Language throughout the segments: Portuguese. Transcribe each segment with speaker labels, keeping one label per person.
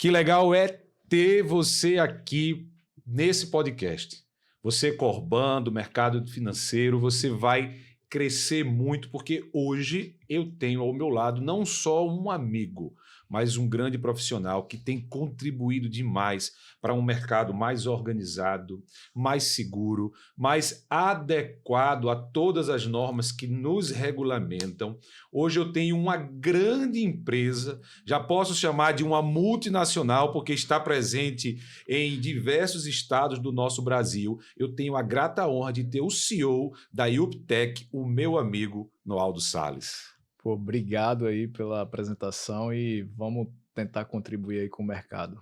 Speaker 1: Que legal é ter você aqui nesse podcast. Você, Corban, do mercado financeiro, você vai crescer muito, porque hoje eu tenho ao meu lado não só um amigo, mas um grande profissional que tem contribuído demais para um mercado mais organizado, mais seguro, mais adequado a todas as normas que nos regulamentam. Hoje eu tenho uma grande empresa, já posso chamar de uma multinacional, porque está presente em diversos estados do nosso Brasil. Eu tenho a grata honra de ter o CEO da UpTech, o meu amigo Noaldo Salles.
Speaker 2: Pô, obrigado aí pela apresentação e vamos tentar contribuir aí com o mercado.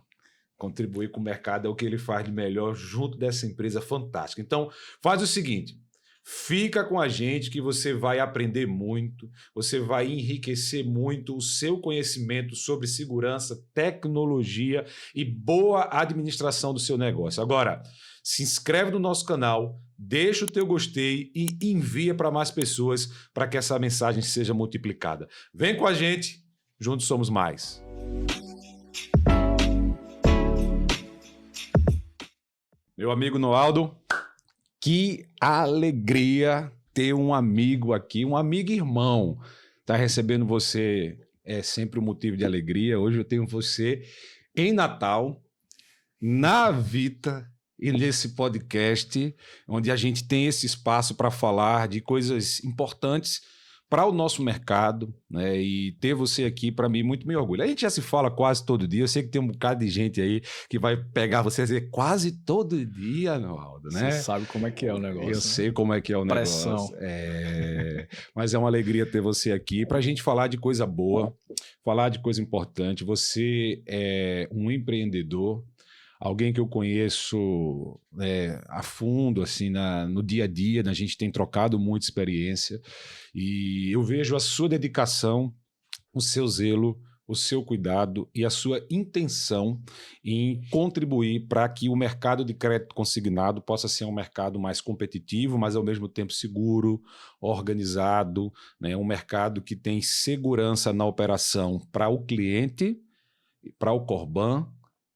Speaker 1: Contribuir com o mercado é o que ele faz de melhor junto dessa empresa fantástica. Então, faz o seguinte, fica com a gente que você vai aprender muito, você vai enriquecer muito o seu conhecimento sobre segurança, tecnologia e boa administração do seu negócio. Agora, se inscreve no nosso canal, deixa o teu gostei e envia para mais pessoas para que essa mensagem seja multiplicada. Vem com a gente, juntos somos mais. Meu amigo Noaldo, que alegria ter um amigo aqui, um amigo irmão. Tá recebendo você é sempre um motivo de alegria. Hoje eu tenho você em Natal, na Vita, e nesse podcast, onde a gente tem esse espaço para falar de coisas importantes para o nosso mercado, né? E ter você aqui, para mim, muito me orgulha. A gente já se fala quase todo dia, eu sei que tem um bocado de gente aí que vai pegar você e dizer quase todo dia, Noaldo, né?
Speaker 2: Você sabe como é que é o negócio.
Speaker 1: Eu sei como é que é o
Speaker 2: Pressão.
Speaker 1: negócio. Mas é uma alegria ter você aqui para a gente falar de coisa boa, falar de coisa importante. Você é um empreendedor, alguém que eu conheço a fundo, assim, no dia a dia, a gente tem trocado muita experiência e eu vejo a sua dedicação, o seu zelo, o seu cuidado e a sua intenção em contribuir para que o mercado de crédito consignado possa ser um mercado mais competitivo, mas ao mesmo tempo seguro, organizado, né? Um mercado que tem segurança na operação para o cliente, para o Corban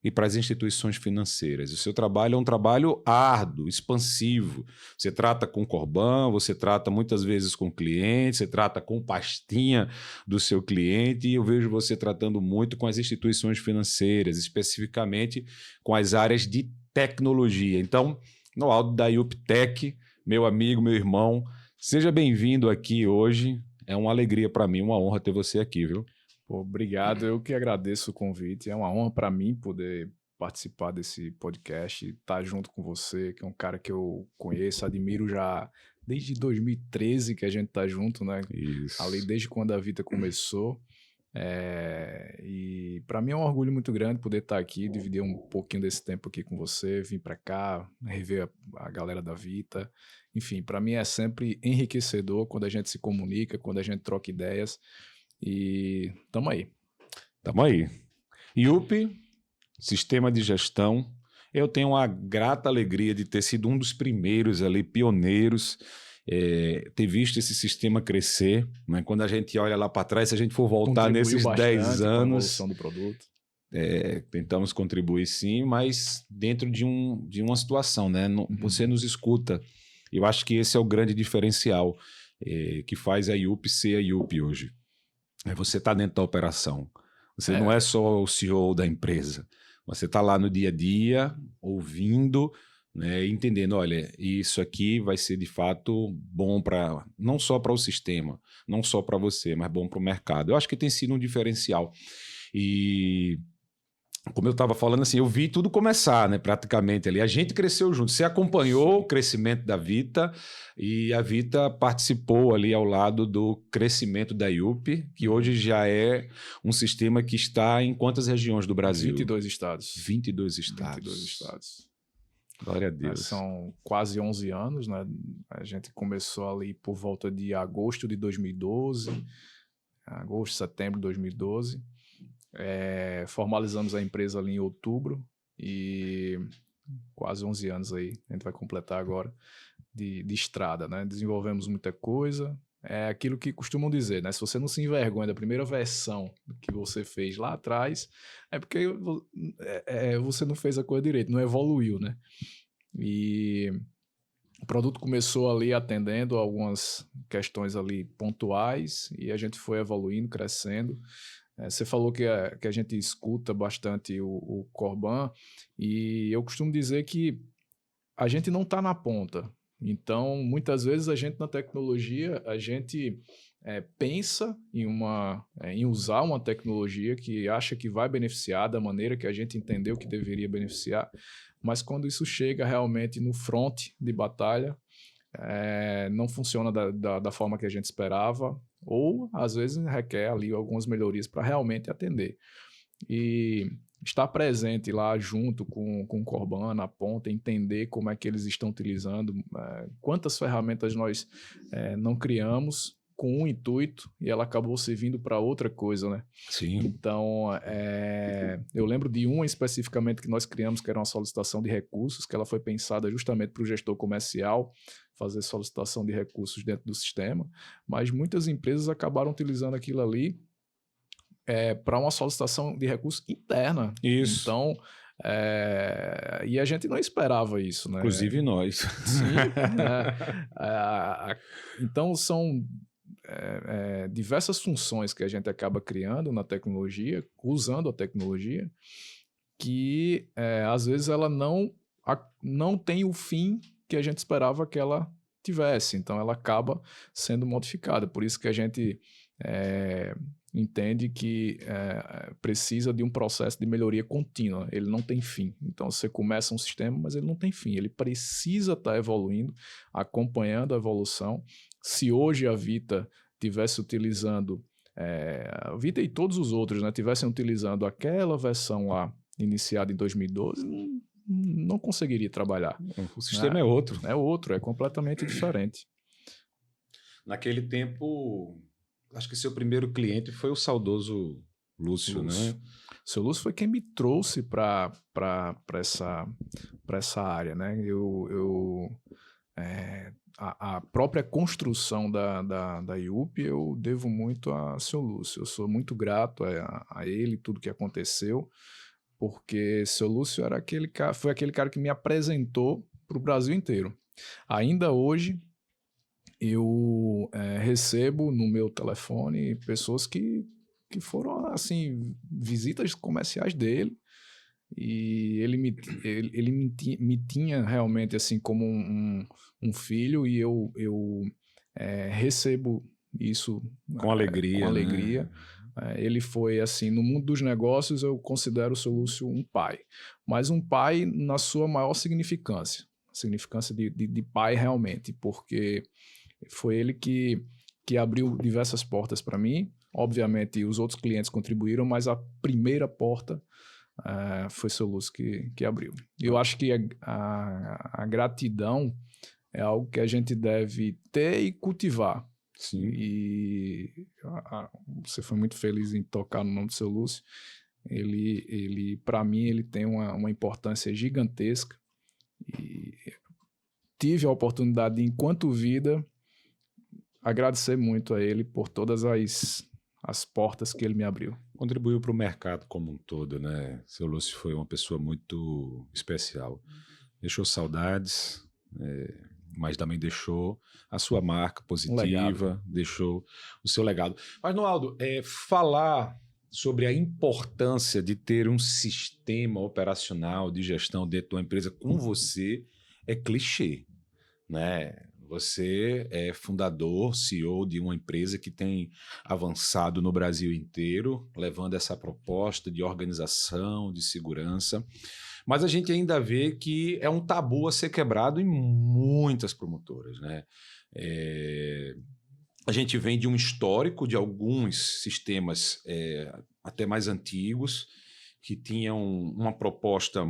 Speaker 1: e para as instituições financeiras. O seu trabalho é um trabalho árduo, expansivo. Você trata com o Corban, você trata muitas vezes com o cliente, você trata com pastinha do seu cliente, e eu vejo você tratando muito com as instituições financeiras, especificamente com as áreas de tecnologia. Então, Noaldo da UpTech, meu amigo, meu irmão, seja bem-vindo aqui hoje. É uma alegria para mim, uma honra ter você aqui, viu?
Speaker 2: Pô, obrigado, eu que agradeço o convite. É uma honra para mim poder participar desse podcast, estar junto com você, que é um cara que eu conheço, admiro já desde 2013 que a gente tá junto, né?
Speaker 1: Isso.
Speaker 2: Ali desde quando a Vita começou. E para mim é um orgulho muito grande poder estar aqui, dividir um pouquinho desse tempo aqui com você, vir para cá, rever a galera da Vita. Enfim, para mim é sempre enriquecedor quando a gente se comunica, quando a gente troca ideias. E tamo aí.
Speaker 1: Tamo aí. IUP, Sistema de Gestão. Eu tenho uma grata alegria de ter sido um dos primeiros ali, pioneiros, ter visto esse sistema crescer, né? Quando a gente olha lá para trás, se a gente for voltar nesses 10 anos...
Speaker 2: com a evolução do produto.
Speaker 1: Tentamos contribuir sim, mas dentro de uma situação, né? Você nos escuta. Eu acho que esse é o grande diferencial que faz a IUP ser a IUP hoje. Você está dentro da operação. Você não é só o CEO da empresa. Você está lá no dia a dia, ouvindo, né, entendendo, olha, isso aqui vai ser de fato bom para não só para o sistema, não só para você, mas bom para o mercado. Eu acho que tem sido um diferencial. E como eu estava falando, assim, eu vi tudo começar, né, praticamente ali. A gente cresceu junto. Você acompanhou o crescimento da Vita e a Vita participou ali ao lado do crescimento da IUP, que hoje já é um sistema que está em quantas regiões do Brasil?
Speaker 2: 22 estados.
Speaker 1: 22 estados.
Speaker 2: 22 estados.
Speaker 1: Glória a Deus.
Speaker 2: São quase 11 anos, né? A gente começou ali por volta de agosto de 2012, agosto, setembro de 2012. Formalizamos a empresa ali em outubro e quase 11 anos aí, a gente vai completar agora de estrada, né? Desenvolvemos muita coisa, é aquilo que costumam dizer, né? Se você não se envergonha da primeira versão que você fez lá atrás, é porque você não fez a coisa direito, não evoluiu, né? E o produto começou ali atendendo a algumas questões ali pontuais e a gente foi evoluindo, crescendo. Você falou que a gente escuta bastante o Corban e eu costumo dizer que a gente não está na ponta. Então, muitas vezes a gente na tecnologia, a gente pensa em usar uma tecnologia que acha que vai beneficiar da maneira que a gente entendeu que deveria beneficiar, mas quando isso chega realmente no front de batalha, não funciona da forma que a gente esperava, ou às vezes requer ali algumas melhorias para realmente atender. E estar presente lá junto com o Corban na ponta, entender como é que eles estão utilizando, quantas ferramentas nós não criamos com um intuito e ela acabou servindo para outra coisa, né?
Speaker 1: Sim.
Speaker 2: Então, eu lembro de uma especificamente que nós criamos, que era uma solicitação de recursos, que ela foi pensada justamente para o gestor comercial fazer solicitação de recursos dentro do sistema, mas muitas empresas acabaram utilizando aquilo ali para uma solicitação de recurso interna.
Speaker 1: Isso.
Speaker 2: Então, e a gente não esperava isso, né?
Speaker 1: Inclusive nós.
Speaker 2: Sim. Então, são diversas funções que a gente acaba criando na tecnologia, usando a tecnologia, que às vezes ela não tem o fim que a gente esperava que ela tivesse. Então, ela acaba sendo modificada. Por isso que a gente entende que precisa de um processo de melhoria contínua. Ele não tem fim. Então, você começa um sistema, mas ele não tem fim. Ele precisa estar evoluindo, acompanhando a evolução. Se hoje a Vita estivesse utilizando, a Vita e todos os outros, né, estivessem utilizando aquela versão lá, iniciada em 2012, não conseguiria trabalhar.
Speaker 1: O sistema é outro.
Speaker 2: É outro, é completamente diferente.
Speaker 1: Naquele tempo, acho que seu primeiro cliente foi o saudoso Lúcio, né?
Speaker 2: O seu Lúcio foi quem me trouxe para essa área, né? A própria construção da IUP eu devo muito a seu Lúcio. Eu sou muito grato a ele, tudo que aconteceu, porque seu Lúcio foi aquele cara que me apresentou para o Brasil inteiro. Ainda hoje, eu recebo no meu telefone pessoas que foram, assim, visitas comerciais dele, e ele me tinha realmente, assim, como um filho, e eu recebo isso
Speaker 1: com alegria.
Speaker 2: Com alegria.
Speaker 1: Né?
Speaker 2: Ele foi, assim, no mundo dos negócios, eu considero o seu Lúcio um pai, mas um pai na sua maior significância de pai realmente, porque foi ele que abriu diversas portas para mim. Obviamente, os outros clientes contribuíram, mas a primeira porta foi seu Lúcio que abriu. Eu acho que a gratidão é algo que a gente deve ter e cultivar.
Speaker 1: Sim.
Speaker 2: E você foi muito feliz em tocar no nome do seu Lúcio. Ele para mim, ele tem uma importância gigantesca. E tive a oportunidade de, enquanto vida, agradecer muito a ele por todas as portas que ele me abriu.
Speaker 1: Contribuiu para o mercado como um todo, né? Seu Lúcio foi uma pessoa muito especial. Deixou saudades, mas também deixou a sua marca positiva, deixou o seu legado. Mas, Noaldo, falar sobre a importância de ter um sistema operacional de gestão dentro de uma empresa com você é clichê, né? Você é fundador, CEO de uma empresa que tem avançado no Brasil inteiro, levando essa proposta de organização, de segurança. Mas a gente ainda vê que é um tabu a ser quebrado em muitas promotoras, né? A gente vem de um histórico de alguns sistemas até mais antigos, que tinham uma proposta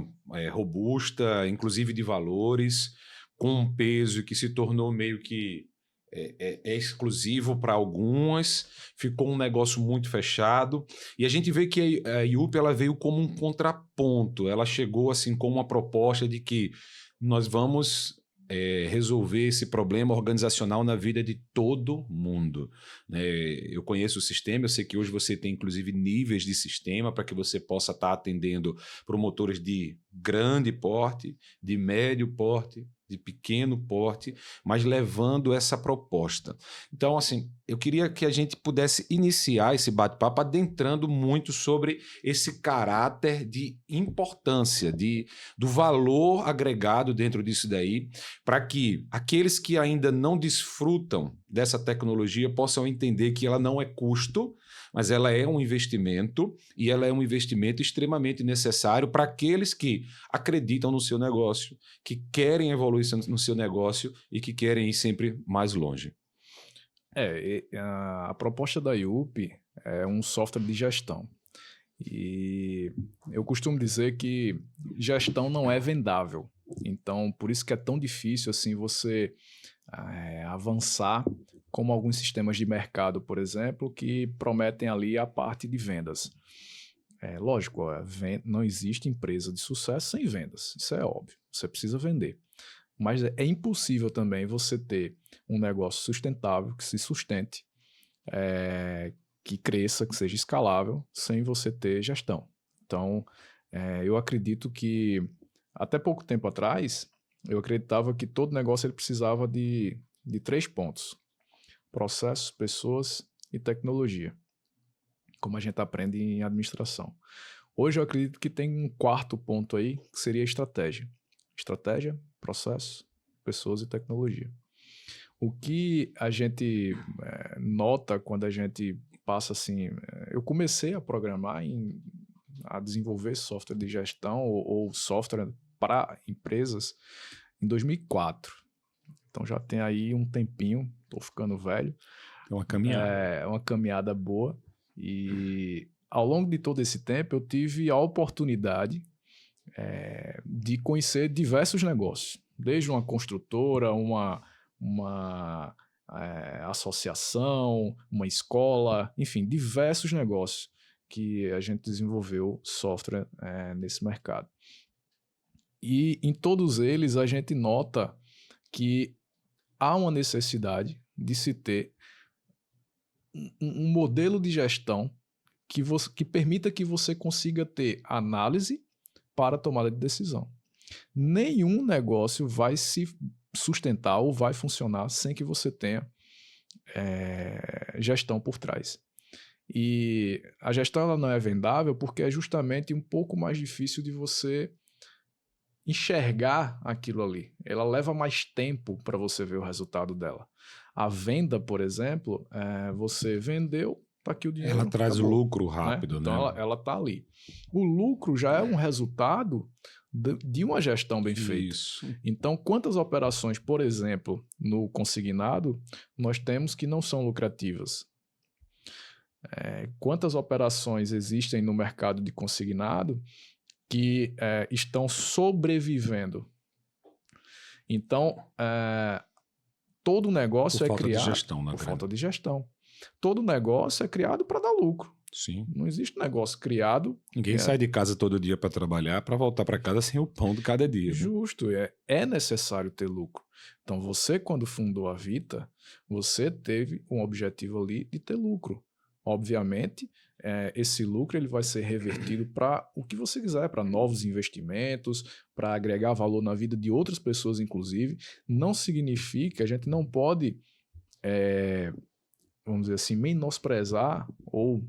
Speaker 1: robusta, inclusive de valores, com um peso que se tornou meio que exclusivo para algumas, ficou um negócio muito fechado, e a gente vê que a IUP ela veio como um contraponto, ela chegou assim com uma proposta de que nós vamos resolver esse problema organizacional na vida de todo mundo, né? Eu conheço o sistema, eu sei que hoje você tem inclusive níveis de sistema para que você possa estar atendendo promotores de grande porte, de médio porte, de pequeno porte, mas levando essa proposta. Então, assim, eu queria que a gente pudesse iniciar esse bate-papo adentrando muito sobre esse caráter de importância, do valor agregado dentro disso daí, para que aqueles que ainda não desfrutam dessa tecnologia possam entender que ela não é custo, mas ela é um investimento, e ela é um investimento extremamente necessário para aqueles que acreditam no seu negócio, que querem evoluir no seu negócio e que querem ir sempre mais longe.
Speaker 2: A proposta da IUP é um software de gestão. E eu costumo dizer que gestão não é vendável. Então, por isso que é tão difícil assim você avançar como alguns sistemas de mercado, por exemplo, que prometem ali a parte de vendas. Lógico, não existe empresa de sucesso sem vendas. Isso é óbvio. Você precisa vender. Mas é impossível também você ter um negócio sustentável, que se sustente, que cresça, que seja escalável, sem você ter gestão. Então, eu acredito que, até pouco tempo atrás, eu acreditava que todo negócio ele precisava de 3 pontos: processos, pessoas e tecnologia, como a gente aprende em administração. Hoje eu acredito que tem um 4º ponto aí, que seria a estratégia. Estratégia, processo, pessoas e tecnologia. O que a gente nota quando a gente passa assim... Eu comecei a programar, a desenvolver software de gestão ou software para empresas em 2004. Então já tem aí um tempinho, estou ficando velho.
Speaker 1: É uma caminhada.
Speaker 2: É uma caminhada boa. E ao longo de todo esse tempo eu tive a oportunidade de conhecer diversos negócios. Desde uma construtora, uma associação, uma escola, enfim, diversos negócios que a gente desenvolveu software nesse mercado. E em todos eles a gente nota que há uma necessidade de se ter um modelo de gestão que permita que você consiga ter análise para a tomada de decisão. Nenhum negócio vai se sustentar ou vai funcionar sem que você tenha gestão por trás. E a gestão ela não é vendável porque é justamente um pouco mais difícil de você enxergar aquilo ali. Ela leva mais tempo para você ver o resultado dela. A venda, por exemplo, você vendeu, está aqui o dinheiro.
Speaker 1: Ela traz
Speaker 2: acabou,
Speaker 1: lucro rápido, né?
Speaker 2: Então ela está ali. O lucro já é um resultado de uma gestão bem feita.
Speaker 1: Isso.
Speaker 2: Então, quantas operações, por exemplo, no consignado, nós temos que não são lucrativas? Quantas operações existem no mercado de consignado que estão sobrevivendo? Então, todo negócio é criado...
Speaker 1: Por falta de gestão,
Speaker 2: por falta de gestão. Todo negócio é criado para dar lucro.
Speaker 1: Sim.
Speaker 2: Não existe negócio criado...
Speaker 1: Ninguém sai de casa todo dia para trabalhar, para voltar para casa sem o pão de cada dia.
Speaker 2: Justo, é necessário ter lucro. Então, você, quando fundou a Vita, você teve um objetivo ali de ter lucro. Obviamente, esse lucro ele vai ser revertido para o que você quiser, para novos investimentos, para agregar valor na vida de outras pessoas, inclusive. Não significa, a gente não pode, vamos dizer assim, menosprezar ou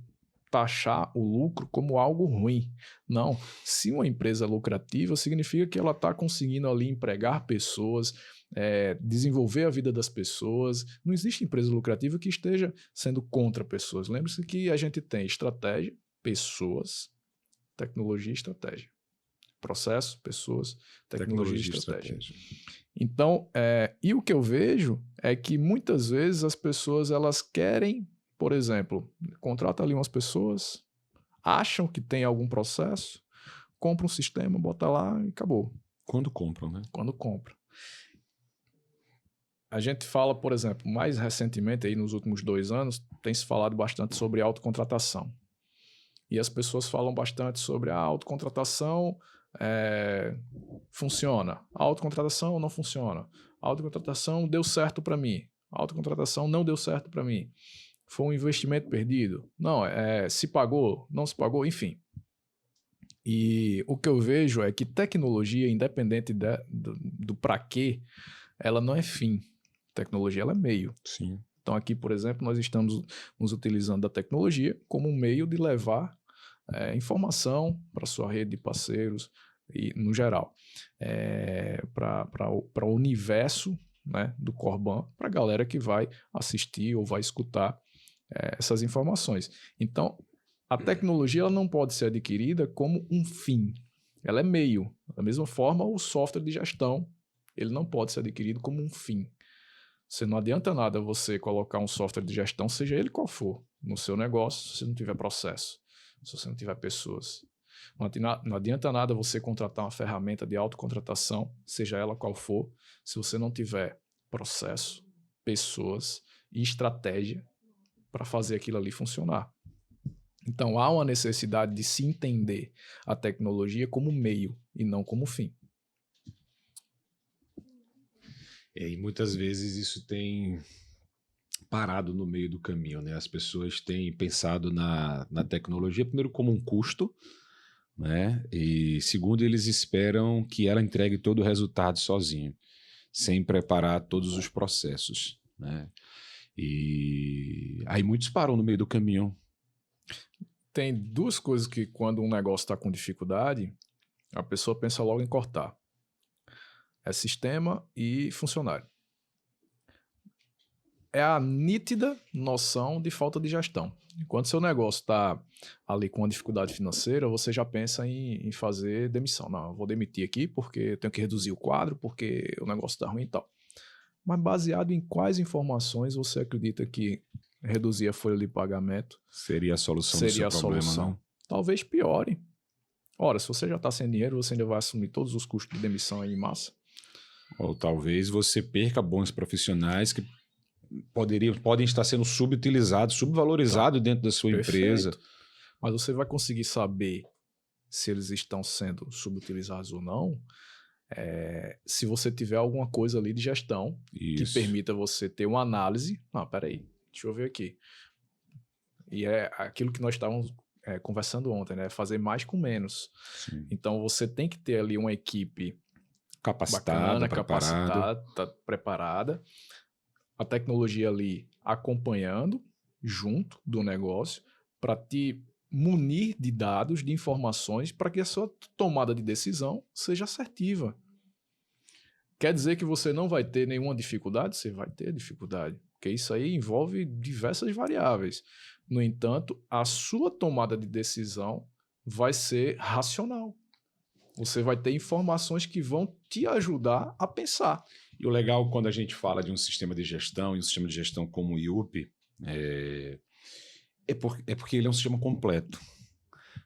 Speaker 2: taxar o lucro como algo ruim. Não. Se uma empresa é lucrativa, significa que ela está conseguindo ali empregar pessoas, desenvolver a vida das pessoas. Não existe empresa lucrativa que esteja sendo contra pessoas. Lembre-se que a gente tem estratégia, pessoas, tecnologia e estratégia. Processo, pessoas, tecnologia e estratégia. Então, e o que eu vejo é que muitas vezes as pessoas elas querem, por exemplo, contrata ali umas pessoas, acham que tem algum processo, compra um sistema, bota lá e acabou.
Speaker 1: Quando compram, né?
Speaker 2: Quando compra. A gente fala, por exemplo, mais recentemente, aí nos últimos 2 anos, tem se falado bastante sobre autocontratação. E as pessoas falam bastante sobre a autocontratação, funciona. A autocontratação não funciona. A autocontratação deu certo para mim. A autocontratação não deu certo para mim. Foi um investimento perdido. Não, se pagou, não se pagou, enfim. E o que eu vejo é que tecnologia, independente do para quê, ela não é fim. Tecnologia, ela é meio.
Speaker 1: Sim.
Speaker 2: Então aqui, por exemplo, nós estamos nos utilizando da tecnologia como um meio de levar informação para a sua rede de parceiros e, no geral, para o universo, né, do Corban, para a galera que vai assistir ou vai escutar essas informações. Então, a tecnologia ela não pode ser adquirida como um fim. Ela é meio. Da mesma forma, o software de gestão ele não pode ser adquirido como um fim. Você não adianta nada você colocar um software de gestão, seja ele qual for, no seu negócio, se você não tiver processo, se você não tiver pessoas. Não adianta nada você contratar uma ferramenta de autocontratação, seja ela qual for, se você não tiver processo, pessoas e estratégia para fazer aquilo ali funcionar. Então, há uma necessidade de se entender a tecnologia como meio e não como fim.
Speaker 1: E muitas vezes isso tem parado no meio do caminho, né? As pessoas têm pensado na tecnologia, primeiro, como um custo, né? E segundo, eles esperam que ela entregue todo o resultado sozinho, sem preparar todos os processos, né? E aí muitos param no meio do caminho.
Speaker 2: Tem duas coisas que, quando um negócio está com dificuldade, a pessoa pensa logo em cortar. É sistema e funcionário. É a nítida noção de falta de gestão. Enquanto seu negócio está ali com uma dificuldade financeira, você já pensa em fazer demissão. Não, eu vou demitir aqui porque eu tenho que reduzir o quadro, porque o negócio está ruim e tal. Mas baseado em quais informações você acredita que reduzir a folha de pagamento
Speaker 1: seria a solução do seu problema, não?
Speaker 2: Talvez piore. Ora, se você já está sem dinheiro, você ainda vai assumir todos os custos de demissão aí em massa.
Speaker 1: Ou talvez você perca bons profissionais que podem estar sendo subutilizados, subvalorizados dentro da sua empresa.
Speaker 2: Mas você vai conseguir saber se eles estão sendo subutilizados ou não se você tiver alguma coisa ali de gestão que permita você ter uma análise. Não, peraí, deixa eu ver aqui. E é aquilo que nós estávamos conversando ontem, né? Fazer mais com menos. Sim. Então você tem que ter ali uma equipe
Speaker 1: capacitada,
Speaker 2: preparada, a tecnologia ali acompanhando junto do negócio para te munir de dados, de informações para que a sua tomada de decisão seja assertiva. Quer dizer que você não vai ter nenhuma dificuldade? Você vai ter dificuldade, porque isso aí envolve diversas variáveis. No entanto, a sua tomada de decisão vai ser racional. Você vai ter informações que vão te ajudar a pensar.
Speaker 1: E o legal, quando a gente fala de um sistema de gestão, e um sistema de gestão como o IUP, porque ele é um sistema completo.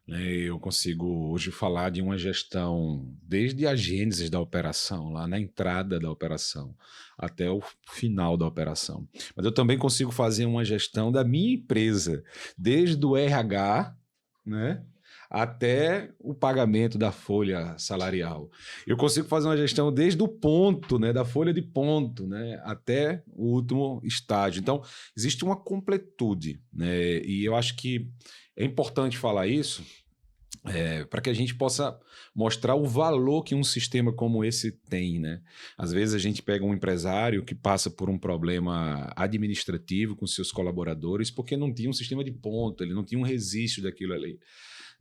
Speaker 1: Eu consigo hoje falar de uma gestão desde a gênese da operação, lá na entrada da operação, até o final da operação. Mas eu também consigo fazer uma gestão da minha empresa, desde o RH, né, até o pagamento da folha salarial. Eu consigo fazer uma gestão desde o ponto, né, da folha de ponto, né, até o último estágio. Então, existe uma completude, né, e eu acho que é importante falar isso para que a gente possa mostrar o valor que um sistema como esse tem, né? Às vezes a gente pega um empresário que passa por um problema administrativo com seus colaboradores porque não tinha um sistema de ponta, ele não tinha um registro daquilo ali.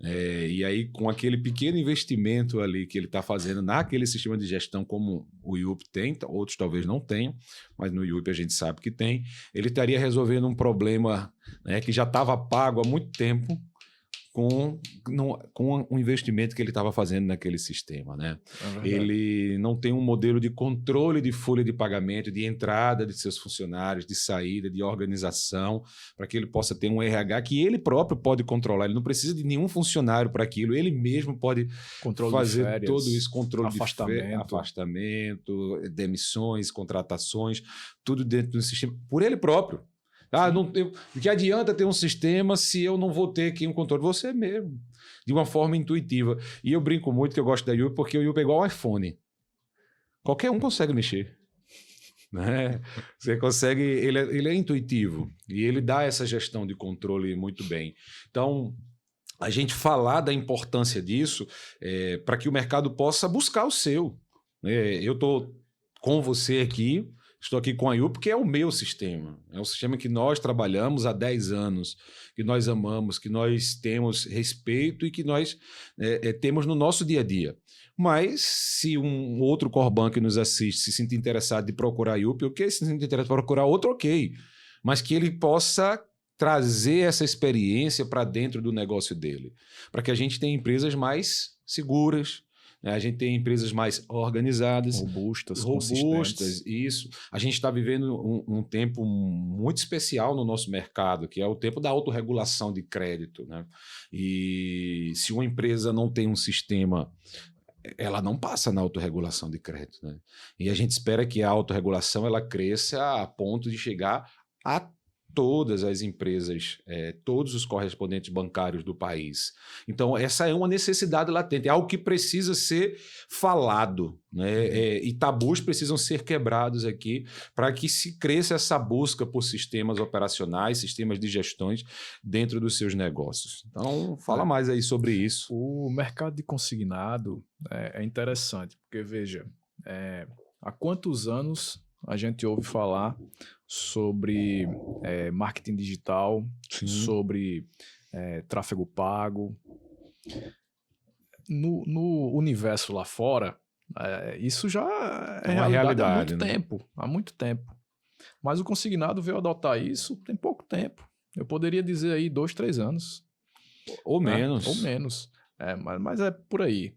Speaker 1: E aí, com aquele pequeno investimento ali que ele está fazendo naquele sistema de gestão, como o IUP tem, outros talvez não tenham, mas no IUP a gente sabe que tem, ele estaria resolvendo um problema, né, que já estava pago há muito tempo com um investimento que ele estava fazendo naquele sistema, né? Ele não tem um modelo de controle de folha de pagamento, de entrada de seus funcionários, de saída, de organização, para que ele possa ter um RH que ele próprio pode controlar. Ele não precisa de nenhum funcionário para aquilo, ele mesmo pode fazer de férias, todo isso, controle de afastamento, demissões, contratações, tudo dentro do sistema, por ele próprio. Não tem, que adianta ter um sistema se eu não vou ter aqui um controle? Você mesmo. de uma forma intuitiva. E eu brinco muito que eu gosto da Yup porque o Yup é igual ao iPhone. Qualquer um consegue mexer. Né? Você consegue, ele é intuitivo e ele dá essa gestão de controle muito bem. Então, a gente falar da importância disso para que o mercado possa buscar o seu. Eu estou com você aqui, estou aqui com a Yup porque é o meu sistema. É um sistema que nós trabalhamos há 10 anos, que nós amamos, que nós temos respeito e que nós temos no nosso dia a dia. Mas se um outro Corban que nos assiste se sentir interessado de procurar a Yup, ok, se sentir interessado de procurar outro, ok. Mas que ele possa trazer essa experiência para dentro do negócio dele. Para que a gente tenha empresas mais seguras, né? A gente tenha empresas mais organizadas.
Speaker 2: Robustas,
Speaker 1: isso. A gente está vivendo um tempo muito especial no nosso mercado, que é o tempo da autorregulação de crédito, né? E se uma empresa não tem um sistema, ela não passa na autorregulação de crédito, né? E a gente espera que a autorregulação ela cresça a ponto de chegar a todas as empresas, todos os correspondentes bancários do país. Então, essa é uma necessidade latente, é algo que precisa ser falado, né? E tabus precisam ser quebrados aqui para que se cresça essa busca por sistemas operacionais, sistemas de gestões dentro dos seus negócios. Então, fala mais aí sobre isso.
Speaker 2: O mercado de consignado é interessante, porque, veja, há quantos anos a gente ouve falar sobre marketing digital,
Speaker 1: Sim.
Speaker 2: sobre tráfego pago. No universo lá fora, isso já é
Speaker 1: uma realidade,
Speaker 2: há muito tempo. Mas o consignado veio adotar isso tem pouco tempo. Eu poderia dizer aí 2, 3 anos.
Speaker 1: Ou menos.
Speaker 2: Ou menos. Mas é por aí.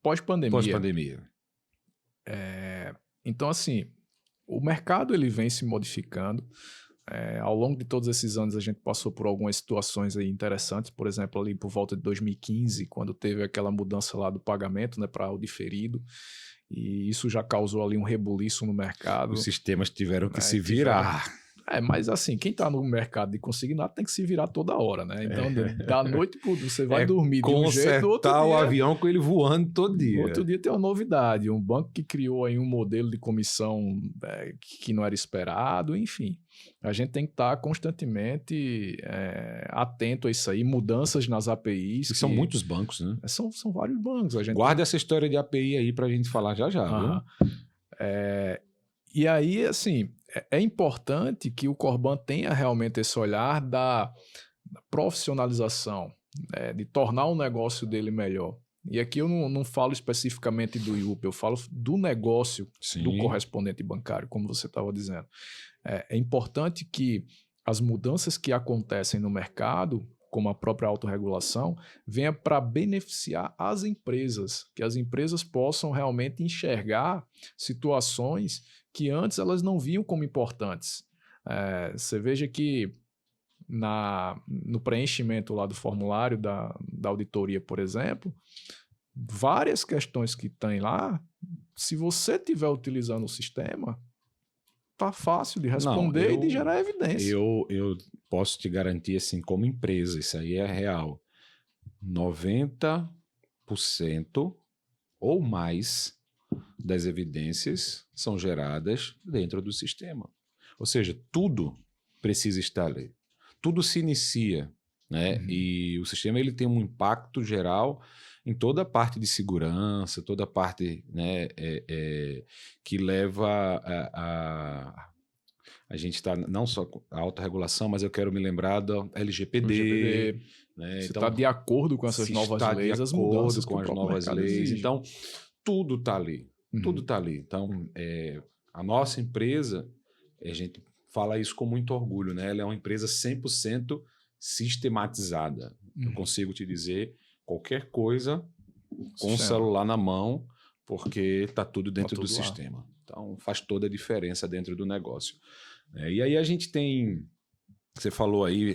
Speaker 2: Pós-pandemia.
Speaker 1: Pós-pandemia.
Speaker 2: Então, assim, o mercado ele vem se modificando. Ao longo de todos esses anos a gente passou por algumas situações aí interessantes, por exemplo, ali por volta de 2015, quando teve aquela mudança lá do pagamento, né, para o diferido, e isso já causou ali um rebuliço no mercado.
Speaker 1: Os sistemas tiveram que se virar.
Speaker 2: Mas assim, quem está no mercado de consignado tem que se virar toda hora, né? Então, da noite você vai dormir de um jeito, do outro dia...
Speaker 1: o avião com ele voando todo dia.
Speaker 2: Outro dia tem uma novidade, um banco que criou aí um modelo de comissão que não era esperado, enfim. A gente tem que estar constantemente atento a isso aí, mudanças nas APIs.
Speaker 1: São muitos bancos, né?
Speaker 2: São vários bancos.
Speaker 1: Guarda essa história de API aí para a gente falar já, viu?
Speaker 2: E aí, assim, é importante que o Corban tenha realmente esse olhar da profissionalização, de tornar o negócio dele melhor. E aqui eu não falo especificamente do Yup, eu falo do negócio do correspondente bancário, como você estava dizendo. É importante que as mudanças que acontecem no mercado, como a própria autorregulação, venha para beneficiar as empresas, que as empresas possam realmente enxergar situações que antes elas não viam como importantes. Você veja que no preenchimento lá do formulário da auditoria, por exemplo, várias questões que tem lá, se você estiver utilizando o sistema, tá fácil de responder e de gerar evidência.
Speaker 1: Eu posso te garantir, assim, como empresa, isso aí é real. 90% ou mais das evidências são geradas dentro do sistema. Ou seja, tudo precisa estar ali. Tudo se inicia, né? E o sistema ele tem um impacto geral em toda a parte de segurança, toda a parte, né, que leva a gente está não só a autorregulação, mas eu quero me lembrar da LGPD. Né?
Speaker 2: Você está de acordo com essas novas leis, as mudanças
Speaker 1: com as novas leis. Então, tudo está ali. Tudo está ali. Então, a nossa empresa, a gente fala isso com muito orgulho, né? Ela é uma empresa 100% sistematizada. Eu consigo te dizer qualquer coisa com o celular na mão, porque está tudo dentro do sistema. Então, faz toda a diferença dentro do negócio. E aí a gente tem, você falou aí,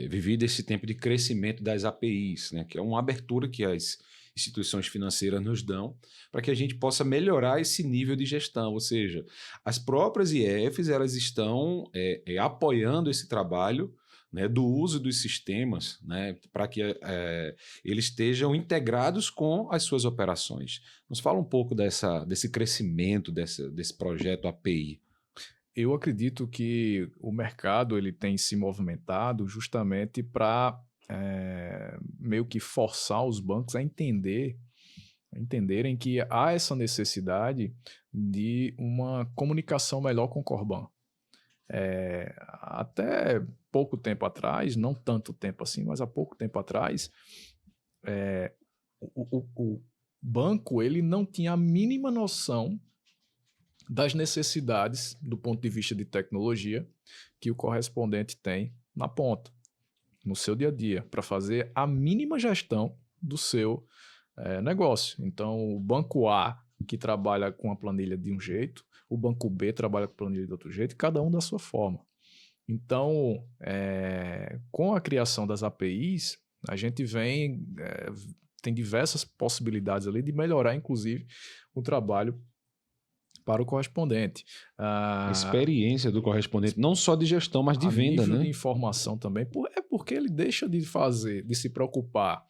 Speaker 1: vivido esse tempo de crescimento das APIs, né? Que é uma abertura que as instituições financeiras nos dão para que a gente possa melhorar esse nível de gestão. Ou seja, as próprias IEFs elas estão apoiando esse trabalho, né, do uso dos sistemas, né, para que eles estejam integrados com as suas operações. Nos fala um pouco desse crescimento desse projeto API.
Speaker 2: Eu acredito que o mercado ele tem se movimentado justamente para meio que forçar os bancos a entenderem que há essa necessidade de uma comunicação melhor com o Corban. Até pouco tempo atrás, não tanto tempo assim, mas há pouco tempo atrás, o banco ele não tinha a mínima noção das necessidades do ponto de vista de tecnologia que o correspondente tem na ponta, no seu dia a dia, para fazer a mínima gestão do seu negócio. Então, o banco A, que trabalha com a planilha de um jeito, o banco B trabalha com a planilha de outro jeito, cada um da sua forma. Então, com a criação das APIs, a gente tem diversas possibilidades ali de melhorar, inclusive, o trabalho para o correspondente.
Speaker 1: A experiência do correspondente, não só de gestão, mas de venda,
Speaker 2: nível
Speaker 1: né?
Speaker 2: de informação também, porque ele deixa de se preocupar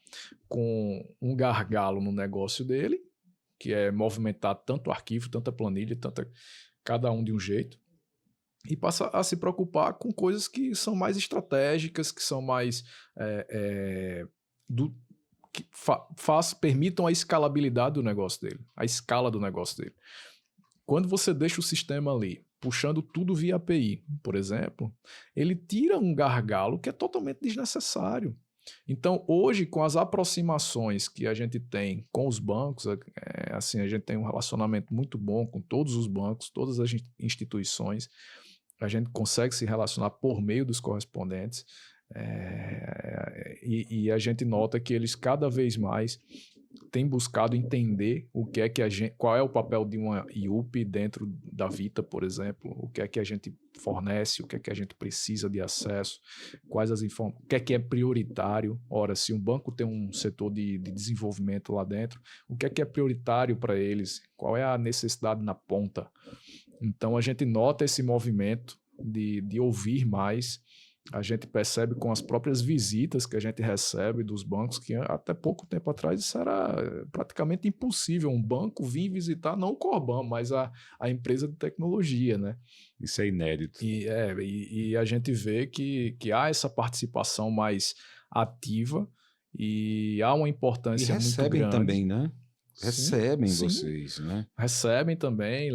Speaker 2: com um gargalo no negócio dele, que é movimentar tanto arquivo, tanta planilha, cada um de um jeito, e passa a se preocupar com coisas que são mais estratégicas, que são mais permitam a escalabilidade do negócio dele, a escala do negócio dele. Quando você deixa o sistema ali, puxando tudo via API, por exemplo, ele tira um gargalo que é totalmente desnecessário. Então, hoje, com as aproximações que a gente tem com os bancos, assim, a gente tem um relacionamento muito bom com todos os bancos, todas as instituições, a gente consegue se relacionar por meio dos correspondentes, e a gente nota que eles cada vez mais têm buscado entender qual é o papel de uma IUP dentro da Vita, por exemplo, o que é que a gente fornece, o que é que a gente precisa de acesso, quais as informações, o que é prioritário. Ora, se um banco tem um setor de desenvolvimento lá dentro, o que é prioritário para eles, qual é a necessidade na ponta. Então, a gente nota esse movimento de ouvir mais. A gente percebe com as próprias visitas que a gente recebe dos bancos, que até pouco tempo atrás isso era praticamente impossível, um banco vir visitar não o Corban, mas a empresa de tecnologia, né?
Speaker 1: Isso é inédito.
Speaker 2: E a gente vê que há essa participação mais ativa e há uma importância muito grande.
Speaker 1: E recebem também, né? Recebem
Speaker 2: sim,
Speaker 1: vocês, né?
Speaker 2: Recebem também,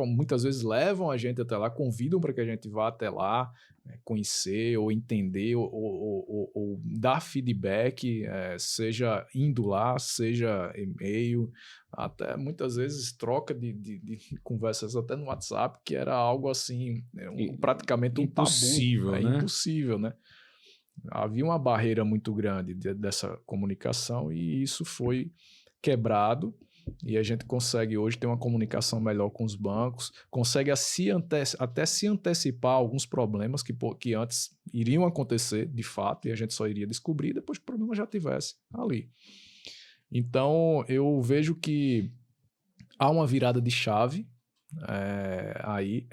Speaker 2: muitas vezes levam a gente até lá, convidam para que a gente vá até lá, conhecer ou entender ou dar feedback, seja indo lá, seja e-mail, até muitas vezes troca de conversas até no WhatsApp, que era algo assim, praticamente um
Speaker 1: impossível,
Speaker 2: tabu,
Speaker 1: né?
Speaker 2: Impossível, né? Havia uma barreira muito grande dessa comunicação e isso foi quebrado, e a gente consegue hoje ter uma comunicação melhor com os bancos, consegue até se antecipar alguns problemas que antes iriam acontecer de fato, e a gente só iria descobrir depois que o problema já estivesse ali. Então, eu vejo que há uma virada de chave aí.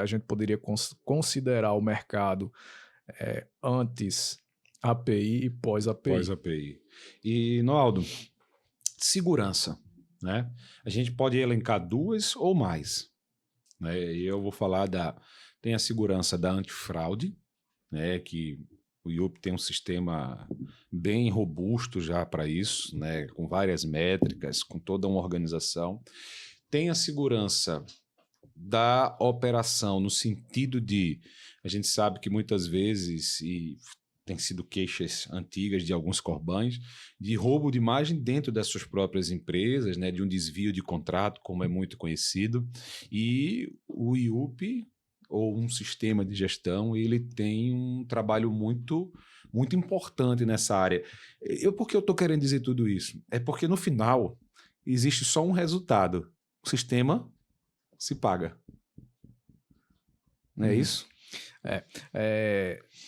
Speaker 2: A gente poderia considerar o mercado antes API e pós-API.
Speaker 1: Pós-API. E, Noaldo, segurança, né? A gente pode elencar duas ou mais, né? E eu vou falar tem a segurança da antifraude, né? Que o IUP tem um sistema bem robusto já para isso, né? Com várias métricas, com toda uma organização. Tem a segurança da operação no sentido de, a gente sabe que muitas vezes, e tem sido queixas antigas de alguns Corbans, de roubo de imagem dentro das suas próprias empresas, né, de um desvio de contrato, como é muito conhecido, e o IUP, ou um sistema de gestão, ele tem um trabalho muito, muito importante nessa área. Por que eu estou querendo dizer tudo isso? É porque no final existe só um resultado: o sistema se paga. Não é isso?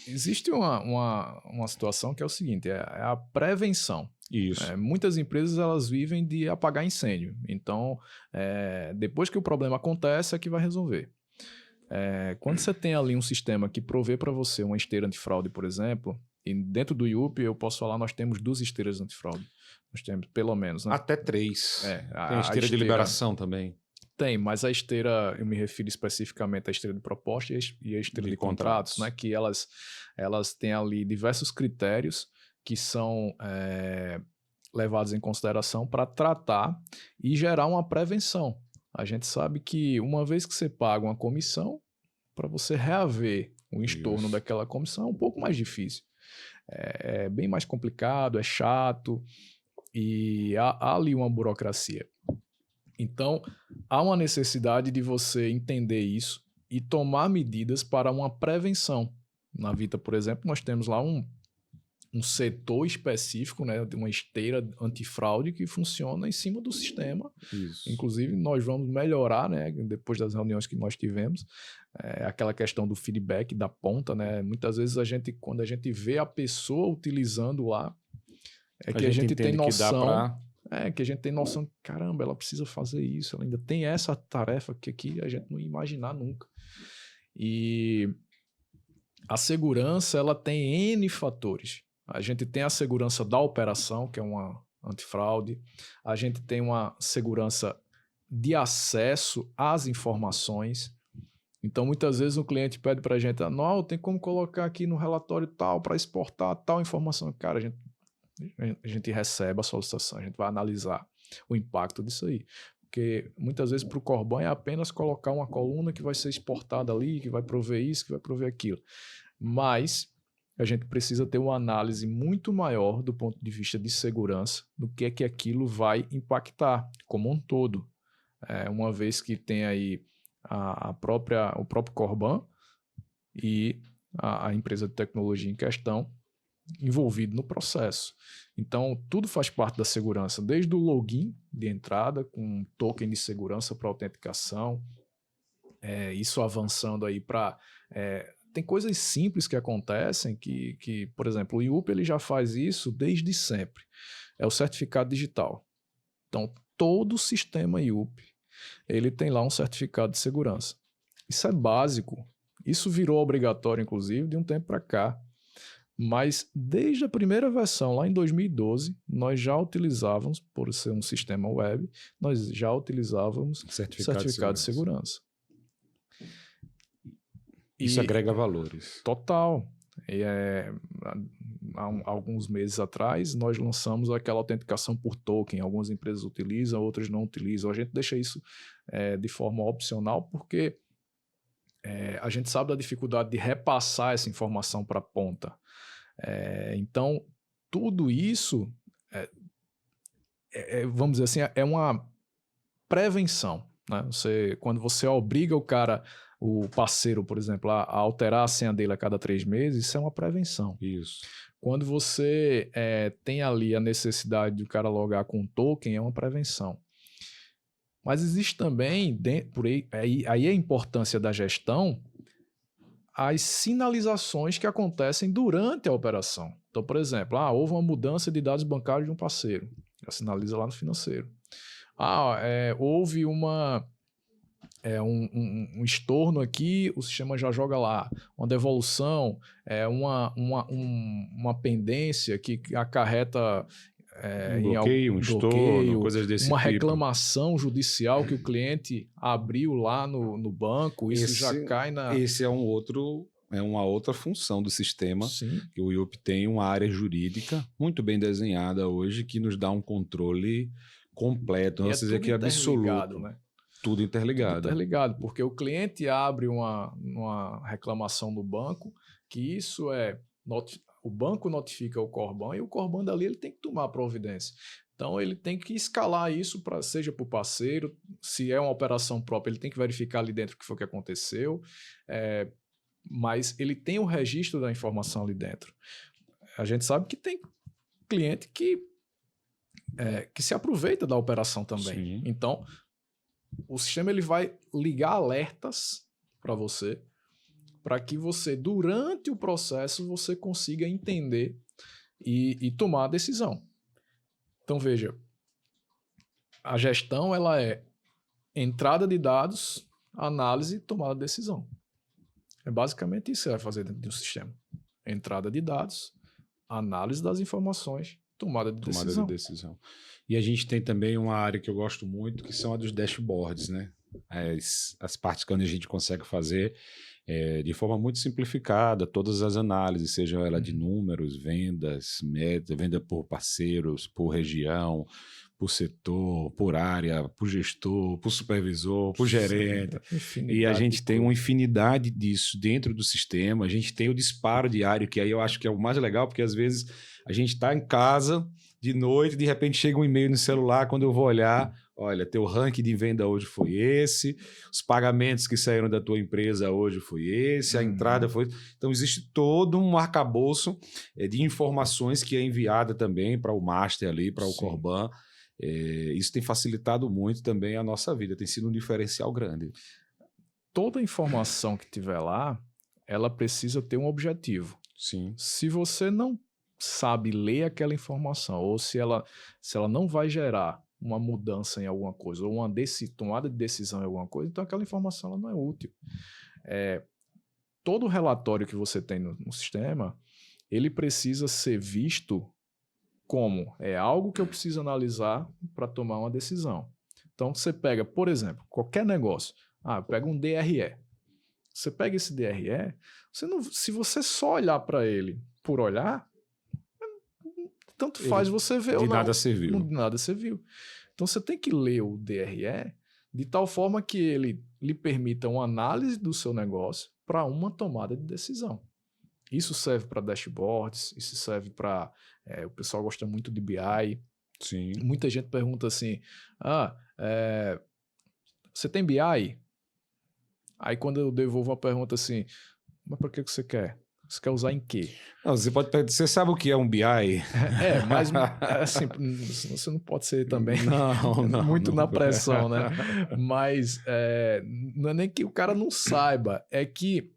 Speaker 2: Existe uma situação que é o seguinte, é a prevenção.
Speaker 1: Isso.
Speaker 2: Muitas empresas elas vivem de apagar incêndio. Então, depois que o problema acontece, é que vai resolver. Quando você tem ali um sistema que provê para você uma esteira antifraude, por exemplo, e dentro do IUP, eu posso falar, nós temos 2 esteiras antifraude. Nós temos, pelo menos, né?
Speaker 1: Até 3. Tem a
Speaker 2: A
Speaker 1: esteira de liberação também.
Speaker 2: Tem, mas a esteira, eu me refiro especificamente à esteira de proposta e à esteira de contratos, né? Que elas têm ali diversos critérios que são levados em consideração para tratar e gerar uma prevenção. A gente sabe que uma vez que você paga uma comissão, para você reaver o estorno daquela comissão é um pouco mais difícil. É bem mais complicado, é chato e há ali uma burocracia. Então, há uma necessidade de você entender isso e tomar medidas para uma prevenção. Na Vita, por exemplo, nós temos lá um setor específico, né, de uma esteira antifraude que funciona em cima do sistema.
Speaker 1: Isso.
Speaker 2: Inclusive, nós vamos melhorar, né, depois das reuniões que nós tivemos, aquela questão do feedback da ponta, né? Muitas vezes quando a gente vê a pessoa utilizando lá, que a gente tem noção... que a gente tem noção, caramba, ela precisa fazer isso, ela ainda tem essa tarefa que aqui a gente não ia imaginar nunca. E a segurança, ela tem N fatores. A gente tem a segurança da operação, que é uma antifraude. A gente tem uma segurança de acesso às informações. Então, muitas vezes o cliente pede para a gente, não, tem como colocar aqui no relatório tal para exportar tal informação. Cara, a gente recebe a solicitação, a gente vai analisar o impacto disso aí. Porque muitas vezes para o Corban é apenas colocar uma coluna que vai ser exportada ali, que vai prover isso, que vai prover aquilo. Mas a gente precisa ter uma análise muito maior do ponto de vista de segurança do que é que aquilo vai impactar como um todo. Uma vez que tem aí o próprio Corban e a empresa de tecnologia em questão envolvido no processo. Então, tudo faz parte da segurança, desde o login de entrada, com um token de segurança para autenticação, isso avançando aí para... tem coisas simples que acontecem que, por exemplo, o IUP ele já faz isso desde sempre. É o certificado digital. Então, todo o sistema IUP ele tem lá um certificado de segurança. Isso é básico. Isso virou obrigatório, inclusive, de um tempo para cá. Mas desde a primeira versão, lá em 2012, nós já utilizávamos, por ser um sistema web, nós já utilizávamos certificado de segurança.
Speaker 1: Isso agrega valores.
Speaker 2: Total. Há alguns meses atrás, nós lançamos aquela autenticação por token. Algumas empresas utilizam, outras não utilizam. A gente deixa isso de forma opcional porque a gente sabe da dificuldade de repassar essa informação para a ponta. Então, tudo isso, vamos dizer assim, é uma prevenção. Né? Quando você obriga o parceiro, por exemplo, a alterar a senha dele a cada 3 meses, isso é uma prevenção.
Speaker 1: Isso. Quando
Speaker 2: você tem ali a necessidade de o cara logar com um token, é uma prevenção. Mas existe também, aí a importância da gestão, as sinalizações que acontecem durante a operação. Então, por exemplo, houve uma mudança de dados bancários de um parceiro. Já sinaliza lá no financeiro. Houve um estorno aqui, o sistema já joga lá. Uma devolução, uma pendência que acarreta
Speaker 1: um bloqueio, um estorno, coisas desse tipo.
Speaker 2: Uma reclamação judicial que o cliente abriu lá no banco, isso já cai na...
Speaker 1: Esse é uma outra função do sistema.
Speaker 2: Sim.
Speaker 1: Que o IUP tem uma área jurídica muito bem desenhada hoje que nos dá um controle completo, não sei dizer que é absoluto.
Speaker 2: Né?
Speaker 1: Tudo interligado.
Speaker 2: Tudo interligado, porque o cliente abre uma reclamação no banco, que isso o banco notifica o Corban e o Corban dali ele tem que tomar providência. Então ele tem que escalar isso, seja para o parceiro, se é uma operação própria, ele tem que verificar ali dentro o que foi que aconteceu, mas ele tem o registro da informação ali dentro. A gente sabe que tem cliente que se aproveita da operação também.
Speaker 1: Sim.
Speaker 2: Então, o sistema ele vai ligar alertas para você, para que você, durante o processo, você consiga entender e tomar a decisão. Então, veja, a gestão ela é entrada de dados, análise e tomada de decisão. É basicamente isso que você vai fazer dentro de um sistema. Entrada de dados, análise das informações, tomada de decisão.
Speaker 1: E a gente tem também uma área que eu gosto muito, que são a dos dashboards, né? As partes que a gente consegue fazer de forma muito simplificada, todas as análises, seja ela de números, vendas, meta, venda por parceiros, por região, por setor, por área, por gestor, por supervisor, por gerente. E a gente tem uma infinidade disso dentro do sistema. A gente tem o disparo diário, que aí eu acho que é o mais legal, porque às vezes a gente está em casa de noite, de repente chega um e-mail no celular, quando eu vou olhar, olha, teu ranking de venda hoje foi esse, os pagamentos que saíram da tua empresa hoje foi esse, a entrada foi... Então, existe todo um arcabouço de informações que é enviada também para o master ali, para o Corban. Isso tem facilitado muito também a nossa vida, tem sido um diferencial grande.
Speaker 2: Toda informação que tiver lá, ela precisa ter um objetivo.
Speaker 1: Sim.
Speaker 2: Se você não sabe ler aquela informação, ou se ela não vai gerar uma mudança em alguma coisa, ou uma tomada de decisão em alguma coisa, então aquela informação ela não é útil. Todo relatório que você tem no sistema, ele precisa ser visto como algo que eu preciso analisar para tomar uma decisão. Então, você pega, por exemplo, qualquer negócio, pega um DRE. Você pega esse DRE, se você só olhar para ele por olhar, tanto faz você ver ou não.
Speaker 1: De nada serviu.
Speaker 2: De nada serviu. Então, você tem que ler o DRE de tal forma que ele lhe permita uma análise do seu negócio para uma tomada de decisão. Isso serve para dashboards, isso serve para... o pessoal gosta muito de BI.
Speaker 1: Sim.
Speaker 2: Muita gente pergunta assim, você tem BI? Aí quando eu devolvo uma pergunta assim, mas para que você quer? Você quer usar em quê?
Speaker 1: Não, você sabe o que é um BI?
Speaker 2: Mas assim, você não pode ser também muito
Speaker 1: não.
Speaker 2: na pressão, né? Mas não é nem que o cara não saiba, é que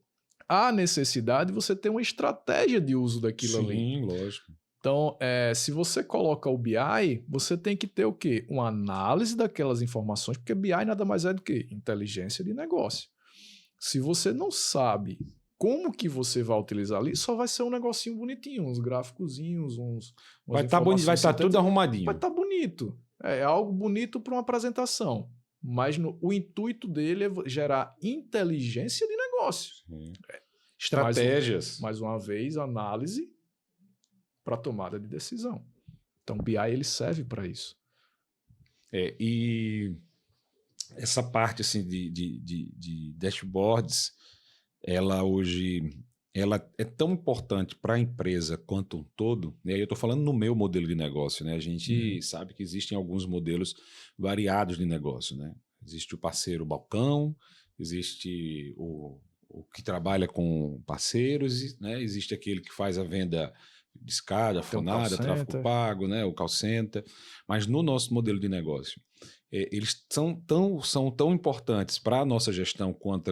Speaker 2: há necessidade de você ter uma estratégia de uso daquilo ali.
Speaker 1: Sim, lógico.
Speaker 2: Então, se você coloca o BI, você tem que ter o quê? Uma análise daquelas informações, porque BI nada mais é do que inteligência de negócio. Se você não sabe como que você vai utilizar ali, só vai ser um negocinho bonitinho, uns gráficozinhos,
Speaker 1: vai estar tudo arrumadinho.
Speaker 2: Vai estar bonito. É algo bonito para uma apresentação. Mas o intuito dele é gerar inteligência de negócio.
Speaker 1: Estratégias.
Speaker 2: Mais uma vez, análise para tomada de decisão. Então, o BI ele serve para isso.
Speaker 1: E essa parte assim, de dashboards, ela hoje é tão importante para a empresa quanto um todo, né? Eu estou falando no meu modelo de negócio, né? A gente sabe que existem alguns modelos variados de negócio, né? Existe o parceiro balcão, existe o que trabalha com parceiros, né? Existe aquele que faz a venda de escada, funada, tráfego pago, né? O call center. Mas no nosso modelo de negócio, eles são tão importantes para a nossa gestão quanto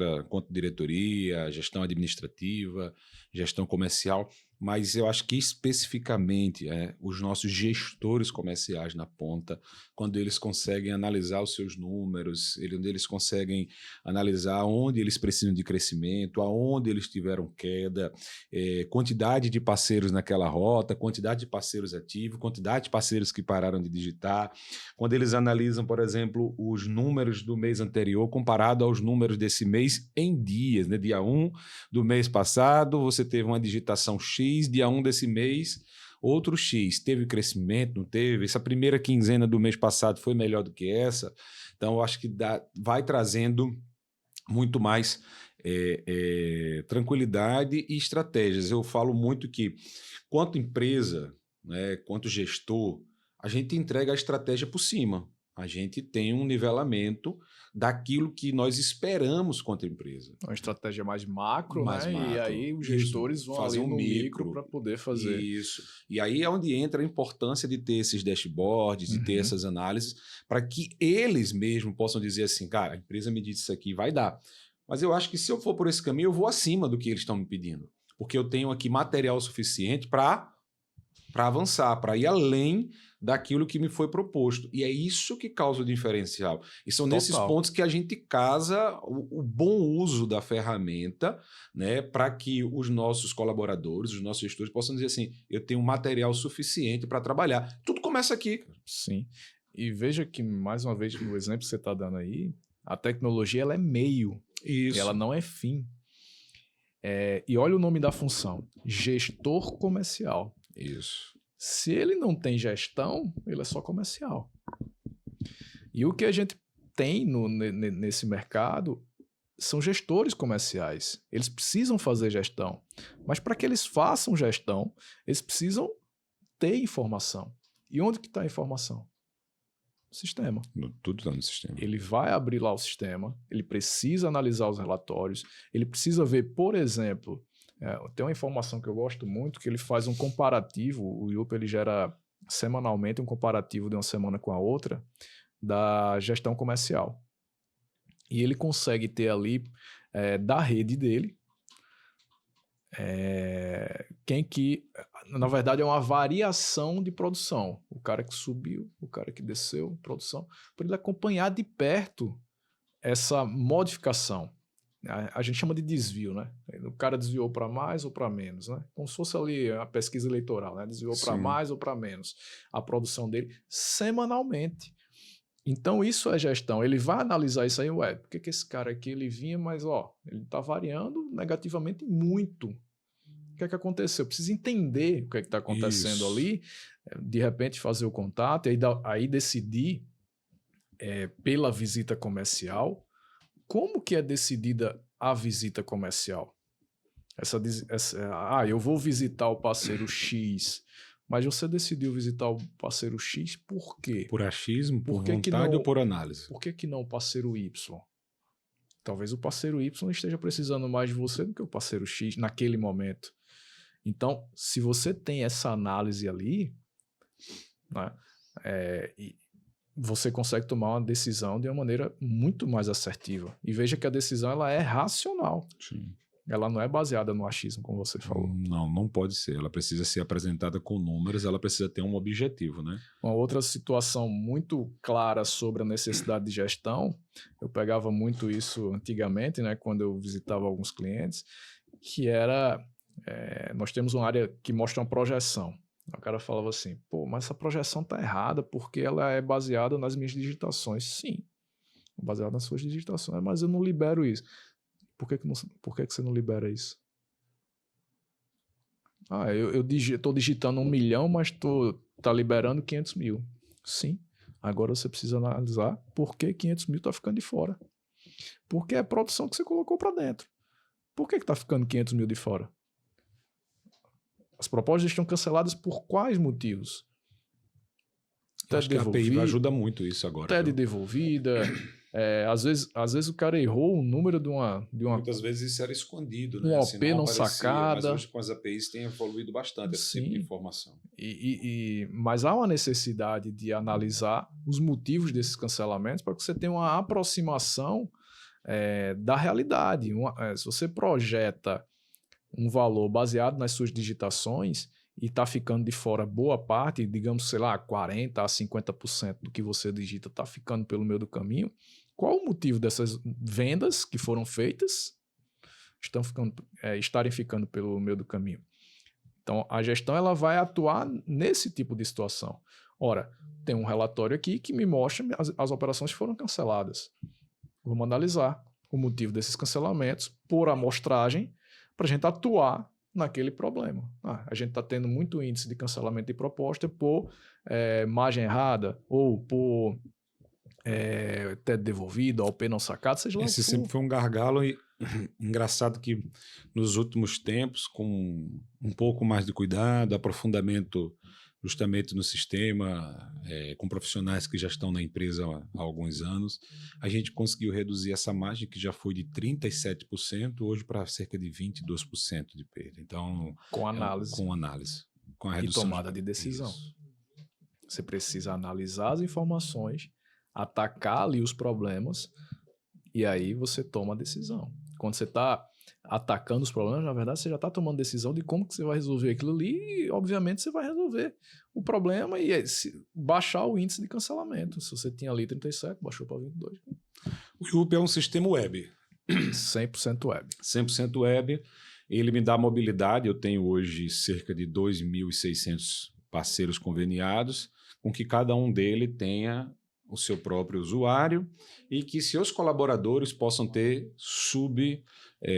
Speaker 1: diretoria, gestão administrativa, gestão comercial, mas eu acho que especificamente os nossos gestores comerciais na ponta, quando eles conseguem analisar os seus números, eles conseguem analisar onde eles precisam de crescimento, aonde eles tiveram queda, quantidade de parceiros naquela rota, quantidade de parceiros ativos, quantidade de parceiros que pararam de digitar, quando eles analisam, por exemplo, os números do mês anterior comparado aos números desse mês em dias, né? Dia 1 do mês passado, você teve uma digitação X, dia 1 desse mês, outro X. Teve crescimento, não teve? Essa primeira quinzena do mês passado foi melhor do que essa. Então, eu acho que vai trazendo muito mais tranquilidade e estratégias. Eu falo muito que, quanto empresa, né, quanto gestor, a gente entrega a estratégia por cima. A gente tem um nivelamento daquilo que nós esperamos quanto empresa.
Speaker 2: Uma estratégia mais macro, né? E aí os gestores vão fazer no micro para poder fazer.
Speaker 1: Isso. E aí é onde entra a importância de ter esses dashboards, de ter essas análises, para que eles mesmos possam dizer assim, cara, a empresa me disse isso aqui, vai dar. Mas eu acho que se eu for por esse caminho, eu vou acima do que eles estão me pedindo. Porque eu tenho aqui material suficiente para avançar, para ir além daquilo que me foi proposto. E é isso que causa o diferencial. E são nesses
Speaker 2: Total.
Speaker 1: pontos que a gente casa o bom uso da ferramenta, né, para que os nossos colaboradores, os nossos gestores possam dizer assim, eu tenho material suficiente para trabalhar. Tudo começa aqui.
Speaker 2: Sim. E veja que, mais uma vez, no exemplo que você está dando aí, a tecnologia ela é meio,
Speaker 1: Isso.
Speaker 2: ela não é fim. E olha o nome da função, gestor comercial.
Speaker 1: Isso.
Speaker 2: Se ele não tem gestão, ele é só comercial. E o que a gente tem nesse mercado são gestores comerciais. Eles precisam fazer gestão. Mas para que eles façam gestão, eles precisam ter informação. E onde que está a informação? No sistema.
Speaker 1: Tudo está no sistema.
Speaker 2: Ele vai abrir lá o sistema, ele precisa analisar os relatórios, ele precisa ver, por exemplo, tem uma informação que eu gosto muito, que ele faz um comparativo, o Yupa ele gera semanalmente um comparativo de uma semana com a outra da gestão comercial. E ele consegue ter ali, da rede dele, quem que, na verdade, é uma variação de produção. O cara que subiu, o cara que desceu, produção, para ele acompanhar de perto essa modificação. A gente chama de desvio, né? O cara desviou para mais ou para menos, né? Como se fosse ali a pesquisa eleitoral, né? Desviou para mais ou para menos a produção dele semanalmente. Então, isso é gestão. Ele vai analisar isso aí, por que esse cara aqui ele vinha, mas ele está variando negativamente muito. O que é que aconteceu? Eu preciso entender o que é que está acontecendo ali, de repente fazer o contato, e aí decidir pela visita comercial. Como que é decidida a visita comercial? Eu vou visitar o parceiro X, mas você decidiu visitar o parceiro X por quê?
Speaker 1: Por achismo, por vontade ou por análise?
Speaker 2: Por que não o parceiro Y? Talvez o parceiro Y esteja precisando mais de você do que o parceiro X naquele momento. Então, se você tem essa análise ali, né, você consegue tomar uma decisão de uma maneira muito mais assertiva. E veja que a decisão ela é racional.
Speaker 1: Sim.
Speaker 2: Ela não é baseada no achismo, como você falou.
Speaker 1: Não pode ser. Ela precisa ser apresentada com números, ela precisa ter um objetivo, né?
Speaker 2: Uma outra situação muito clara sobre a necessidade de gestão, eu pegava muito isso antigamente, né, quando eu visitava alguns clientes, que era, nós temos uma área que mostra uma projeção. O cara falava assim, mas essa projeção está errada porque ela é baseada nas minhas digitações. Sim, baseada nas suas digitações, mas eu não libero isso. Por que você não libera isso? Eu estou digitando 1 milhão, mas tá liberando 500 mil. Sim, agora você precisa analisar por que 500 mil está ficando de fora. Porque é a produção que você colocou para dentro. Por que está ficando 500 mil de fora? As propostas estão canceladas por quais motivos?
Speaker 1: Acho que a API ajuda muito isso agora.
Speaker 2: TED devolvida. Às vezes o cara errou o número de uma...
Speaker 1: Muitas vezes isso era escondido, né?
Speaker 2: Um OP não sacada.
Speaker 1: Mas hoje com as APIs tem evoluído bastante esse tipo de informação.
Speaker 2: Mas há uma necessidade de analisar os motivos desses cancelamentos para que você tenha uma aproximação da realidade. Se você projeta um valor baseado nas suas digitações e está ficando de fora boa parte, digamos, 40% a 50% do que você digita está ficando pelo meio do caminho, qual o motivo dessas vendas que foram feitas estarem ficando pelo meio do caminho? Então, a gestão ela vai atuar nesse tipo de situação. Ora, tem um relatório aqui que me mostra as operações que foram canceladas. Vamos analisar o motivo desses cancelamentos por amostragem para a gente atuar naquele problema. A gente está tendo muito índice de cancelamento de proposta por margem errada ou por TED devolvido, OP não sacado, seja lá o que for.
Speaker 1: Esse sempre foi um gargalo e engraçado que nos últimos tempos, com um pouco mais de cuidado, aprofundamento justamente no sistema, com profissionais que já estão na empresa há alguns anos, a gente conseguiu reduzir essa margem que já foi de 37% hoje para cerca de 22% de perda. Então,
Speaker 2: com análise.
Speaker 1: Com a redução
Speaker 2: e tomada de decisão. Isso. Você precisa analisar as informações, atacar ali os problemas e aí você toma a decisão. Quando você está atacando os problemas, na verdade você já está tomando decisão de como que você vai resolver aquilo ali e, obviamente, você vai resolver o problema e baixar o índice de cancelamento. Se você tinha ali 37, baixou para 22.
Speaker 1: O IUP é um sistema web.
Speaker 2: 100% web.
Speaker 1: 100% web. Ele me dá mobilidade. Eu tenho hoje cerca de 2.600 parceiros conveniados, com que cada um deles tenha o seu próprio usuário e que seus colaboradores possam ter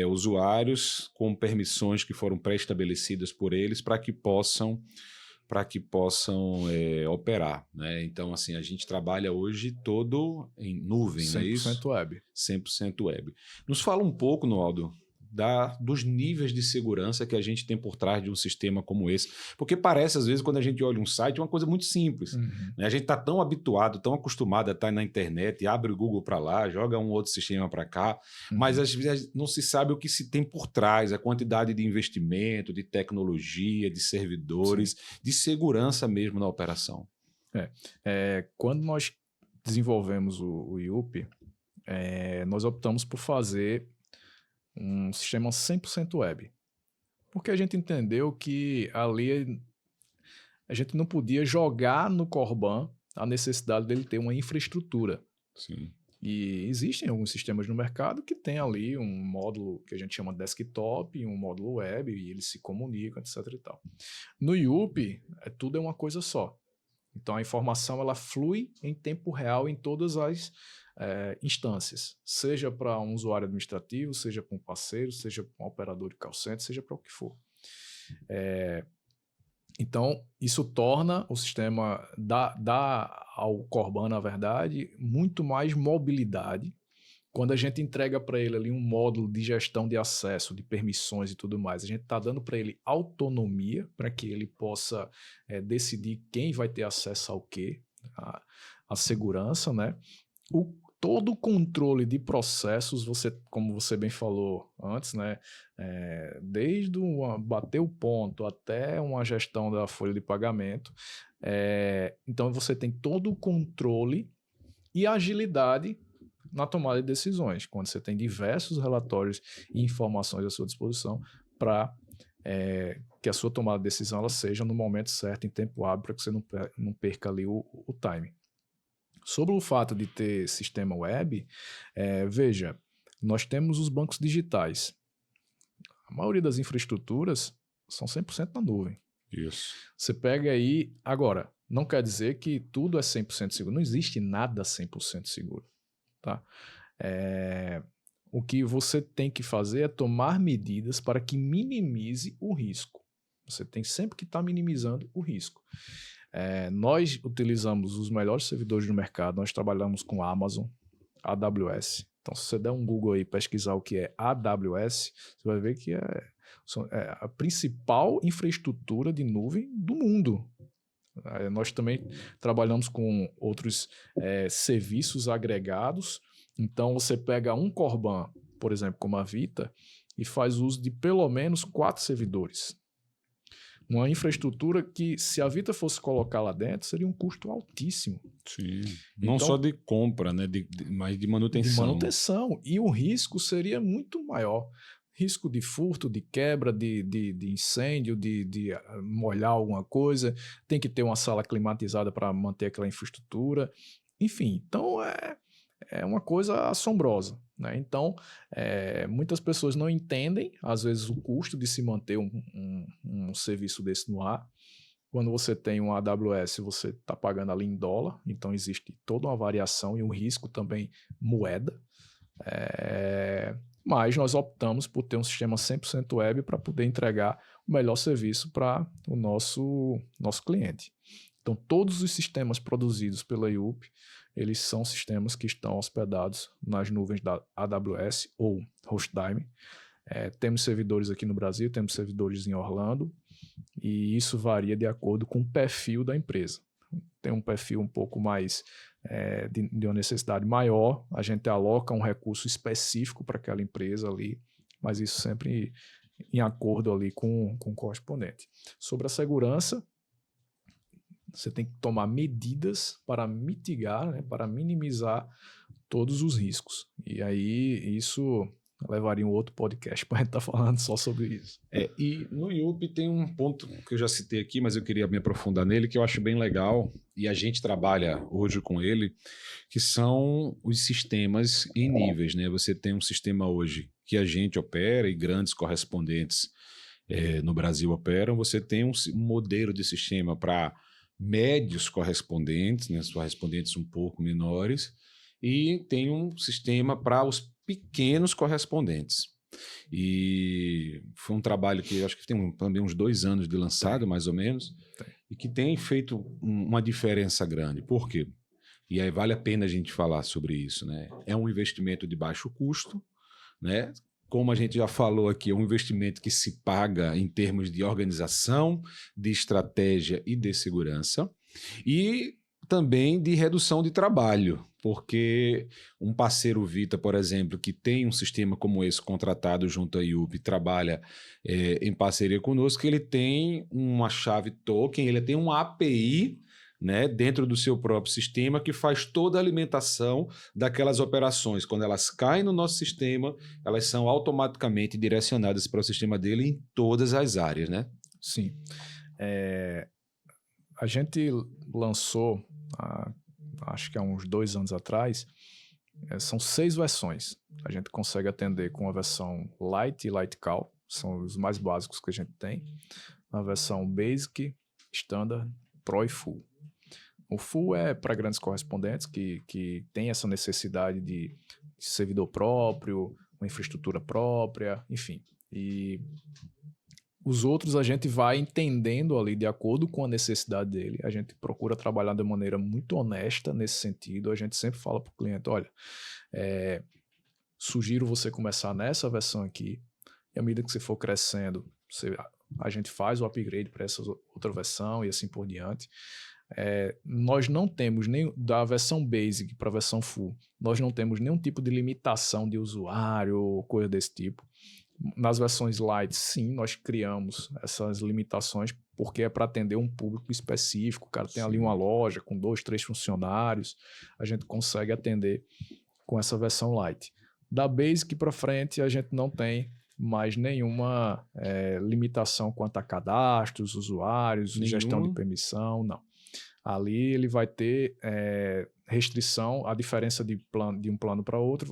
Speaker 1: usuários com permissões que foram pré-estabelecidas por eles para que possam operar, né? Então, assim, a gente trabalha hoje todo em nuvem, não é isso?
Speaker 2: 100% web.
Speaker 1: 100% web. Nos fala um pouco, Noaldo, dos níveis de segurança que a gente tem por trás de um sistema como esse. Porque parece, às vezes, quando a gente olha um site, uma coisa muito simples. Né? A gente está tão habituado, tão acostumado a estar na internet, abre o Google para lá, joga um outro sistema para cá, mas às vezes não se sabe o que se tem por trás, a quantidade de investimento, de tecnologia, de servidores, de segurança mesmo na operação.
Speaker 2: Quando nós desenvolvemos o IUP, nós optamos por fazer um sistema 100% web. Porque a gente entendeu que ali a gente não podia jogar no Corban a necessidade dele ter uma infraestrutura.
Speaker 1: Sim.
Speaker 2: E existem alguns sistemas no mercado que tem ali um módulo que a gente chama de desktop e um módulo web, e eles se comunicam, etc. e tal. No IUP, tudo é uma coisa só. Então a informação ela flui em tempo real em todas as instâncias, seja para um usuário administrativo, seja para um parceiro, seja para um operador de call center, seja para o que for. Então, isso torna o sistema, dá ao Corban, na verdade, muito mais mobilidade. Quando a gente entrega para ele ali um módulo de gestão de acesso, de permissões e tudo mais, a gente está dando para ele autonomia para que ele possa decidir quem vai ter acesso ao quê, a segurança, né? Todo o controle de processos, como você bem falou antes, né? Desde bater o ponto até uma gestão da folha de pagamento. Então, você tem todo o controle e agilidade na tomada de decisões, quando você tem diversos relatórios e informações à sua disposição para que a sua tomada de decisão ela seja no momento certo, em tempo hábil, para que você não perca ali o time. Sobre o fato de ter sistema web, veja, nós temos os bancos digitais. A maioria das infraestruturas são 100% na nuvem.
Speaker 1: Isso.
Speaker 2: Você pega aí... Agora, não quer dizer que tudo é 100% seguro. Não existe nada 100% seguro. Tá? O que você tem que fazer é tomar medidas para que minimize o risco. Você tem sempre que estar minimizando o risco. Nós utilizamos os melhores servidores do mercado, nós trabalhamos com Amazon, AWS. Então, se você der um Google aí, pesquisar o que é AWS, você vai ver que é a principal infraestrutura de nuvem do mundo. Nós também trabalhamos com outros serviços agregados. Então, você pega um Corban, por exemplo, como a Vita, e faz uso de pelo menos 4 servidores. Uma infraestrutura que, se a Vita fosse colocar lá dentro, seria um custo altíssimo.
Speaker 1: Sim. Não só de compra, né? Mas de manutenção.
Speaker 2: De manutenção. E o risco seria muito maior. Risco de furto, de quebra, de incêndio, de molhar alguma coisa. Tem que ter uma sala climatizada para manter aquela infraestrutura. Enfim, então é uma coisa assombrosa. Né? Então, muitas pessoas não entendem, às vezes, o custo de se manter um serviço desse no ar. Quando você tem um AWS, você está pagando ali em dólar, então existe toda uma variação e um risco também moeda. Mas nós optamos por ter um sistema 100% web para poder entregar o melhor serviço para o nosso cliente. Então, todos os sistemas produzidos pela IUP, eles são sistemas que estão hospedados nas nuvens da AWS ou Hostime. Temos servidores aqui no Brasil, temos servidores em Orlando, e isso varia de acordo com o perfil da empresa. Tem um perfil um pouco mais de uma necessidade maior, a gente aloca um recurso específico para aquela empresa ali, mas isso sempre em acordo ali com o correspondente. Sobre a segurança, você tem que tomar medidas para mitigar, né, para minimizar todos os riscos. E aí isso levaria um outro podcast para a gente estar falando só sobre isso.
Speaker 1: E no IUP tem um ponto que eu já citei aqui, mas eu queria me aprofundar nele, que eu acho bem legal, e a gente trabalha hoje com ele, que são os sistemas em níveis, né? Você tem um sistema hoje que a gente opera e grandes correspondentes no Brasil operam, você tem um modelo de sistema para médios correspondentes, né? Correspondentes um pouco menores, e tem um sistema para os pequenos correspondentes. E foi um trabalho que acho que tem também uns 2 anos de lançado, mais ou menos, e que tem feito uma diferença grande. Por quê? E aí vale a pena a gente falar sobre isso, né? É um investimento de baixo custo, né? Como a gente já falou aqui, é um investimento que se paga em termos de organização, de estratégia e de segurança, e também de redução de trabalho, porque um parceiro Vita, por exemplo, que tem um sistema como esse contratado junto à IUP, trabalha em parceria conosco, ele tem uma chave token, ele tem um API, né, dentro do seu próprio sistema que faz toda a alimentação daquelas operações. Quando elas caem no nosso sistema, elas são automaticamente direcionadas para o sistema dele em todas as áreas, né?
Speaker 2: Sim. A gente lançou, acho que há uns 2 anos atrás, são 6 versões. A gente consegue atender com a versão Light e Lightcal, são os mais básicos que a gente tem. A versão Basic, Standard, Pro e Full. O Full é para grandes correspondentes que tem essa necessidade de servidor próprio, uma infraestrutura própria, enfim. E os outros a gente vai entendendo ali de acordo com a necessidade dele. A gente procura trabalhar de maneira muito honesta nesse sentido. A gente sempre fala para o cliente, olha, sugiro você começar nessa versão aqui, e à medida que você for crescendo, a gente faz o upgrade para essa outra versão e assim por diante. Nós não temos nem da versão Basic para a versão Full, nós não temos nenhum tipo de limitação de usuário ou coisa desse tipo. Nas versões Light, sim, nós criamos essas limitações porque é para atender um público específico. O cara tem ali uma loja com 2, 3 funcionários, a gente consegue atender com essa versão Light. Da Basic para frente, a gente não tem mais nenhuma limitação quanto a cadastros, usuários, gestão de permissão, não. Ali ele vai ter restrição, a diferença de um plano para outro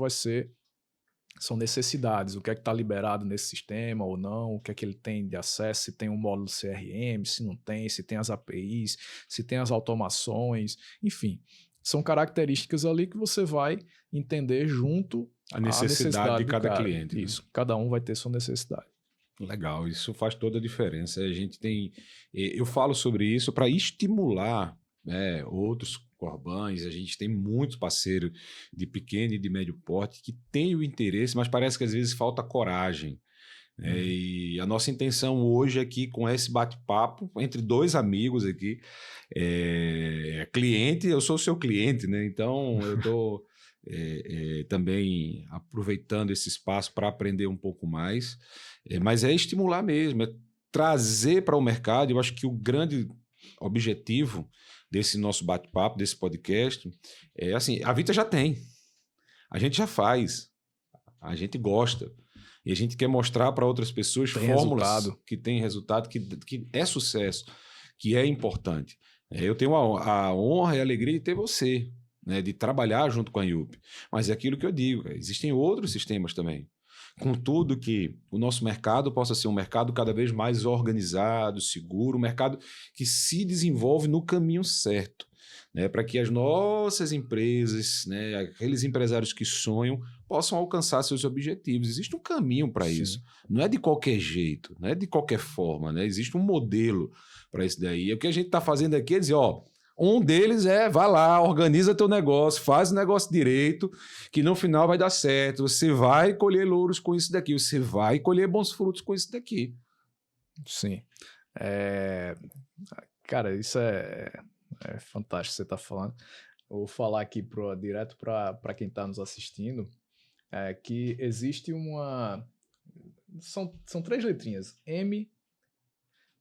Speaker 2: são necessidades, o que é que está liberado nesse sistema ou não, o que é que ele tem de acesso, se tem um módulo CRM, se não tem, se tem as APIs, se tem as automações, enfim. São características ali que você vai entender junto
Speaker 1: à necessidade de cada cliente.
Speaker 2: Isso, né? Cada um vai ter sua necessidade.
Speaker 1: Legal, isso faz toda a diferença. A gente tem, eu falo sobre isso para estimular outros Corbães, a gente tem muitos parceiros de pequeno e de médio porte que têm o interesse, mas parece que às vezes falta coragem. E a nossa intenção hoje aqui com esse bate-papo entre 2 amigos aqui, cliente, eu sou o seu cliente, né? Então eu estou também aproveitando esse espaço para aprender um pouco mais, mas é estimular mesmo, é trazer para o mercado. Eu acho que o grande objetivo desse nosso bate-papo, desse podcast, assim, a Vita já tem, a gente já faz, a gente gosta, e a gente quer mostrar para outras pessoas fórmulas que têm resultado, que é sucesso, que é importante. Eu tenho a honra e a alegria de ter você, né, de trabalhar junto com a IUP, mas é aquilo que eu digo, existem outros sistemas também. Contudo, que o nosso mercado possa ser um mercado cada vez mais organizado, seguro, um mercado que se desenvolve no caminho certo, né, para que as nossas empresas, né, aqueles empresários que sonham, possam alcançar seus objetivos. Existe um caminho para isso. Não é de qualquer jeito, não é de qualquer forma, né? Existe um modelo para isso daí. E o que a gente está fazendo aqui é dizer, um deles vai lá, organiza teu negócio, faz o negócio direito, que no final vai dar certo. Você vai colher louros com isso daqui, você vai colher bons frutos com isso daqui.
Speaker 2: Sim. Cara, isso é fantástico que você está falando. Eu vou falar aqui direto para quem está nos assistindo, que existe uma... São 3 letrinhas, M,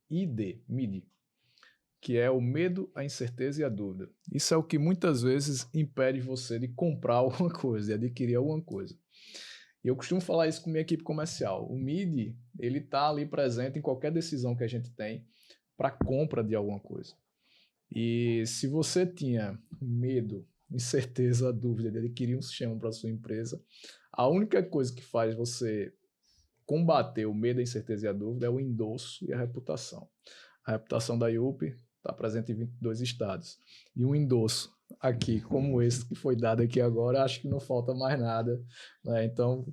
Speaker 2: I, D, MIDI, que é o medo, a incerteza e a dúvida. Isso é o que muitas vezes impede você de comprar alguma coisa, de adquirir alguma coisa. E eu costumo falar isso com minha equipe comercial. O MIDI, ele está ali presente em qualquer decisão que a gente tem para compra de alguma coisa. E se você tinha medo, incerteza, dúvida de adquirir um sistema para sua empresa, a única coisa que faz você combater o medo, a incerteza e a dúvida é o endosso e a reputação. A reputação da IUP está presente em 22 estados. E um endosso aqui, como esse que foi dado aqui agora, acho que não falta mais nada, né? Então,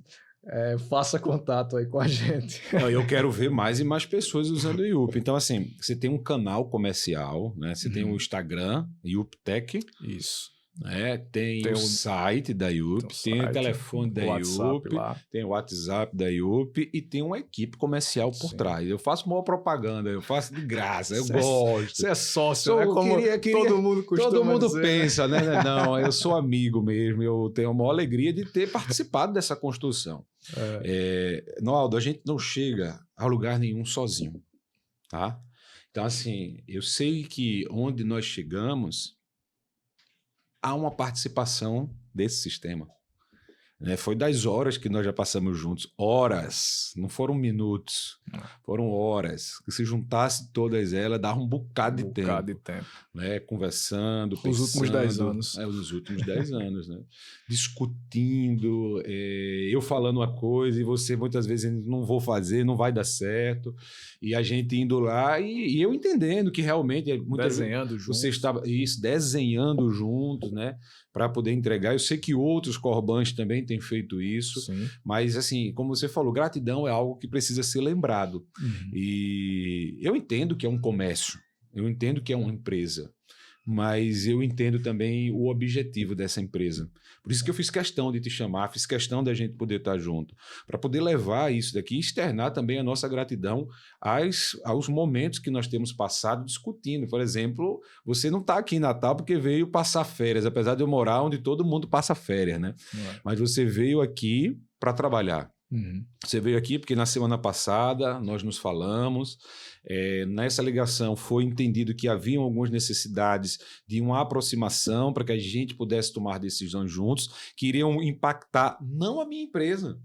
Speaker 2: faça contato aí com a gente.
Speaker 1: Não, eu quero ver mais e mais pessoas usando o IUP. Então, assim, você tem um canal comercial, né? Você tem o Instagram, IUPTech.
Speaker 2: Isso.
Speaker 1: Né? Tem o site da IUP, tem o telefone da IUP, tem o WhatsApp da IUP e tem uma equipe comercial por trás. Eu faço maior propaganda, eu faço de graça, eu gosto.
Speaker 2: Você é sócio, né? Como todo mundo costuma
Speaker 1: todo mundo
Speaker 2: dizer,
Speaker 1: pensa, né? Não, eu sou amigo mesmo, eu tenho a maior alegria de ter participado dessa construção. Noaldo, a gente não chega a lugar nenhum sozinho, tá? Então, assim, eu sei que onde nós chegamos há uma participação desse sistema. Foi das horas que nós já passamos juntos. Horas, não foram minutos, foram horas. Que se juntasse todas elas, dava um bocado de tempo. Né? Conversando, pensando.
Speaker 2: Os últimos 10 anos.
Speaker 1: Os últimos 10 anos, né? Discutindo, eu falando uma coisa e você muitas vezes não vou fazer, não vai dar certo. E a gente indo lá e eu entendendo que realmente...
Speaker 2: Desenhando juntos.
Speaker 1: Você estava desenhando juntos, né? Para poder entregar. Eu sei que outros Corbans também têm feito isso,
Speaker 2: Sim.
Speaker 1: Mas, assim, como você falou, gratidão é algo que precisa ser lembrado. E eu entendo que é um comércio, eu entendo que é uma empresa, mas eu entendo também o objetivo dessa empresa. Por isso que eu fiz questão de te chamar, fiz questão da gente poder estar junto, para poder levar isso daqui e externar também a nossa gratidão aos momentos que nós temos passado discutindo. Por exemplo, você não está aqui em Natal porque veio passar férias, apesar de eu morar onde todo mundo passa férias, né? Mas você veio aqui para trabalhar. Você veio aqui porque na semana passada nós nos falamos, nessa ligação foi entendido que haviam algumas necessidades de uma aproximação para que a gente pudesse tomar decisões juntos, que iriam impactar não a minha empresa,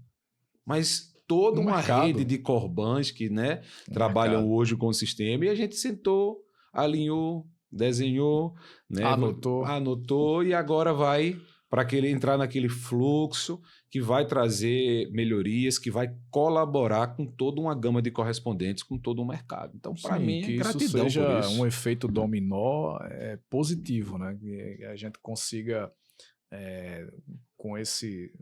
Speaker 1: mas toda uma rede de Corbans que, né, trabalham hoje com o sistema, e a gente sentou, alinhou, desenhou, né, anotou e agora vai para entrar naquele fluxo que vai trazer melhorias, que vai colaborar com toda uma gama de correspondentes, com todo o mercado. Então, para mim,
Speaker 2: que
Speaker 1: gratidão
Speaker 2: isso seja
Speaker 1: por isso.
Speaker 2: Um efeito dominó positivo, né? Que a gente consiga, com esse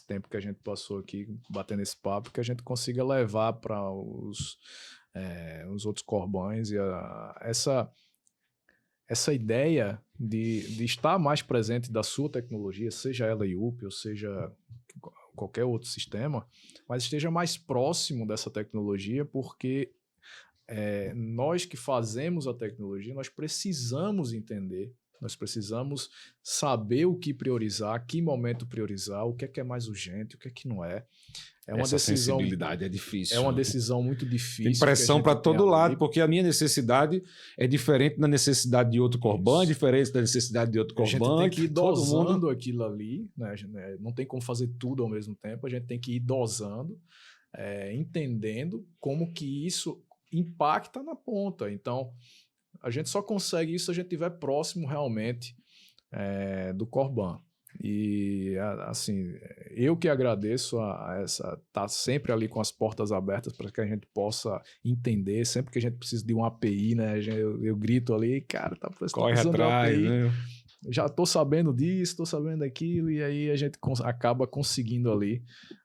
Speaker 2: tempo que a gente passou aqui, batendo esse papo, que a gente consiga levar para os outros Corbans e essa ideia de estar mais presente da sua tecnologia, seja ela IUP ou seja qualquer outro sistema, mas esteja mais próximo dessa tecnologia, porque nós que fazemos a tecnologia, nós precisamos entender, nós precisamos saber o que priorizar, que momento priorizar, o que é mais urgente, o que é que não é.
Speaker 1: Essa sensibilidade é difícil.
Speaker 2: É uma decisão muito difícil.
Speaker 1: Tem pressão para todo lado, porque a minha necessidade é diferente da necessidade de outro Corban, diferente da necessidade de outro Corban.
Speaker 2: A gente tem que ir dosando aquilo ali, né? Não tem como fazer tudo ao mesmo tempo, a gente tem que ir dosando, entendendo como que isso impacta na ponta. Então, a gente só consegue isso se a gente estiver próximo realmente do Corban. E, assim, eu que agradeço tá sempre ali com as portas abertas para que a gente possa entender, sempre que a gente precisa de uma API, né? Eu grito ali, cara, tá precisando de uma API.
Speaker 1: Né?
Speaker 2: Já tô sabendo disso, tô sabendo daquilo, e aí a gente acaba conseguindo ali.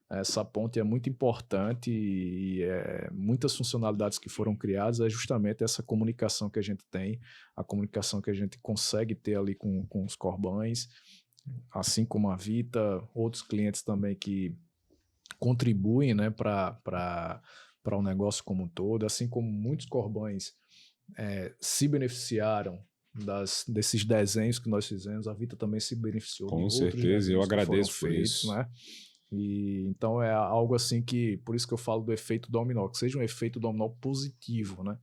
Speaker 2: Essa ponte é muito importante e muitas funcionalidades que foram criadas é justamente essa comunicação que a gente tem, a comunicação que a gente consegue ter ali com os Corbans, assim como a Vita, outros clientes também que contribuem, né, para o negócio como um todo, assim como muitos Corbans se beneficiaram desses desenhos que nós fizemos, a Vita também se beneficiou.
Speaker 1: Com certeza, eu agradeço por isso.
Speaker 2: Né? E então é algo assim que, por isso que eu falo do efeito dominó, que seja um efeito dominó positivo, né?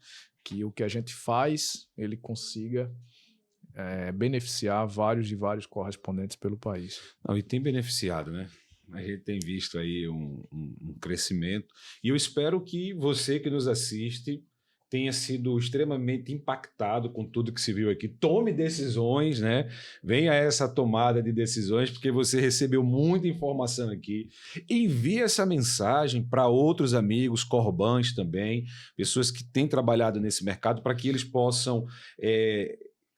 Speaker 2: Que o que a gente faz, ele consiga beneficiar vários correspondentes pelo país.
Speaker 1: Não, e tem beneficiado, né? A gente tem visto aí um crescimento. E eu espero que você que nos assiste tenha sido extremamente impactado com tudo que se viu aqui. Tome decisões, né? Venha a essa tomada de decisões, porque você recebeu muita informação aqui. Envie essa mensagem para outros amigos, corbãs também, pessoas que têm trabalhado nesse mercado, para que eles possam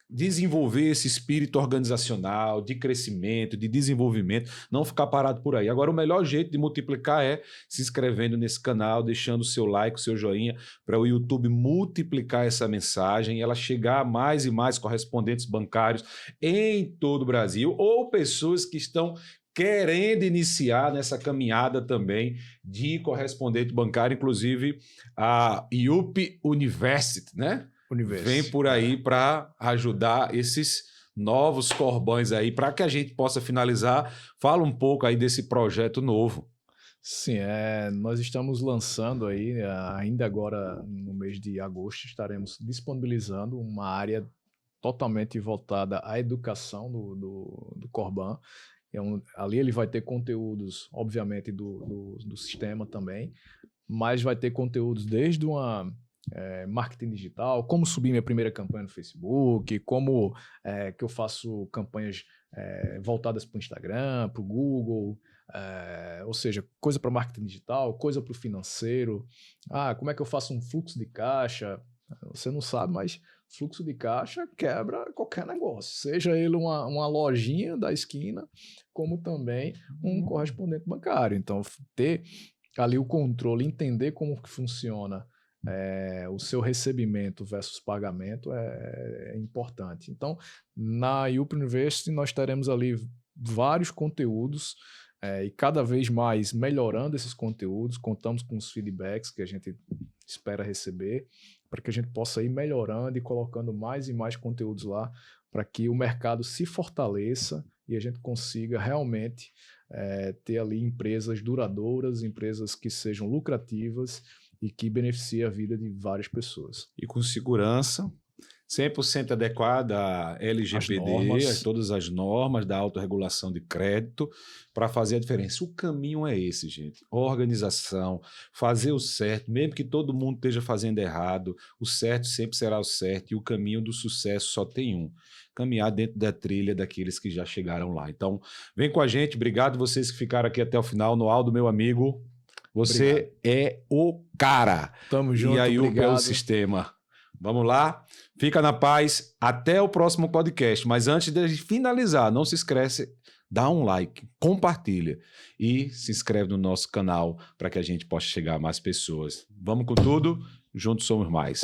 Speaker 1: desenvolver esse espírito organizacional, de crescimento, de desenvolvimento, não ficar parado por aí. Agora, o melhor jeito de multiplicar é se inscrevendo nesse canal, deixando o seu like, o seu joinha, para o YouTube multiplicar essa mensagem, ela chegar a mais e mais correspondentes bancários em todo o Brasil, ou pessoas que estão querendo iniciar nessa caminhada também de correspondente bancário, inclusive a IUP University, né? Vem por aí para ajudar esses novos corbões aí, para que a gente possa finalizar. Fala um pouco aí desse projeto novo.
Speaker 2: Sim, nós estamos lançando aí, ainda agora no mês de agosto, estaremos disponibilizando uma área totalmente voltada à educação do Corban. Ali ele vai ter conteúdos, obviamente, do sistema também, mas vai ter conteúdos desde marketing digital, como subir minha primeira campanha no Facebook, como que eu faço campanhas voltadas para o Instagram, para o Google, ou seja, coisa para marketing digital, coisa para o financeiro. Como é que eu faço um fluxo de caixa? Você não sabe, mas fluxo de caixa quebra qualquer negócio, seja ele uma lojinha da esquina, como também um correspondente bancário. Então, ter ali o controle, entender como que funciona o seu recebimento versus pagamento é importante. Então, na IUP University, nós teremos ali vários conteúdos e cada vez mais melhorando esses conteúdos. Contamos com os feedbacks que a gente espera receber para que a gente possa ir melhorando e colocando mais e mais conteúdos lá para que o mercado se fortaleça e a gente consiga realmente ter ali empresas duradouras, empresas que sejam lucrativas e que beneficie a vida de várias pessoas.
Speaker 1: E com segurança, 100% adequada à LGPD, a todas as normas da autorregulação de crédito, para fazer a diferença. O caminho é esse, gente. Organização, fazer o certo, mesmo que todo mundo esteja fazendo errado, o certo sempre será o certo e o caminho do sucesso só tem um. Caminhar dentro da trilha daqueles que já chegaram lá. Então, vem com a gente. Obrigado vocês que ficaram aqui até o final. Noaldo, meu amigo, você obrigado. É o cara.
Speaker 2: Tamo junto,
Speaker 1: e aí
Speaker 2: obrigado.
Speaker 1: É o sistema. Vamos lá? Fica na paz. Até o próximo podcast. Mas antes de finalizar, não se esquece, dá um like, compartilha e se inscreve no nosso canal para que a gente possa chegar a mais pessoas. Vamos com tudo? Juntos somos mais.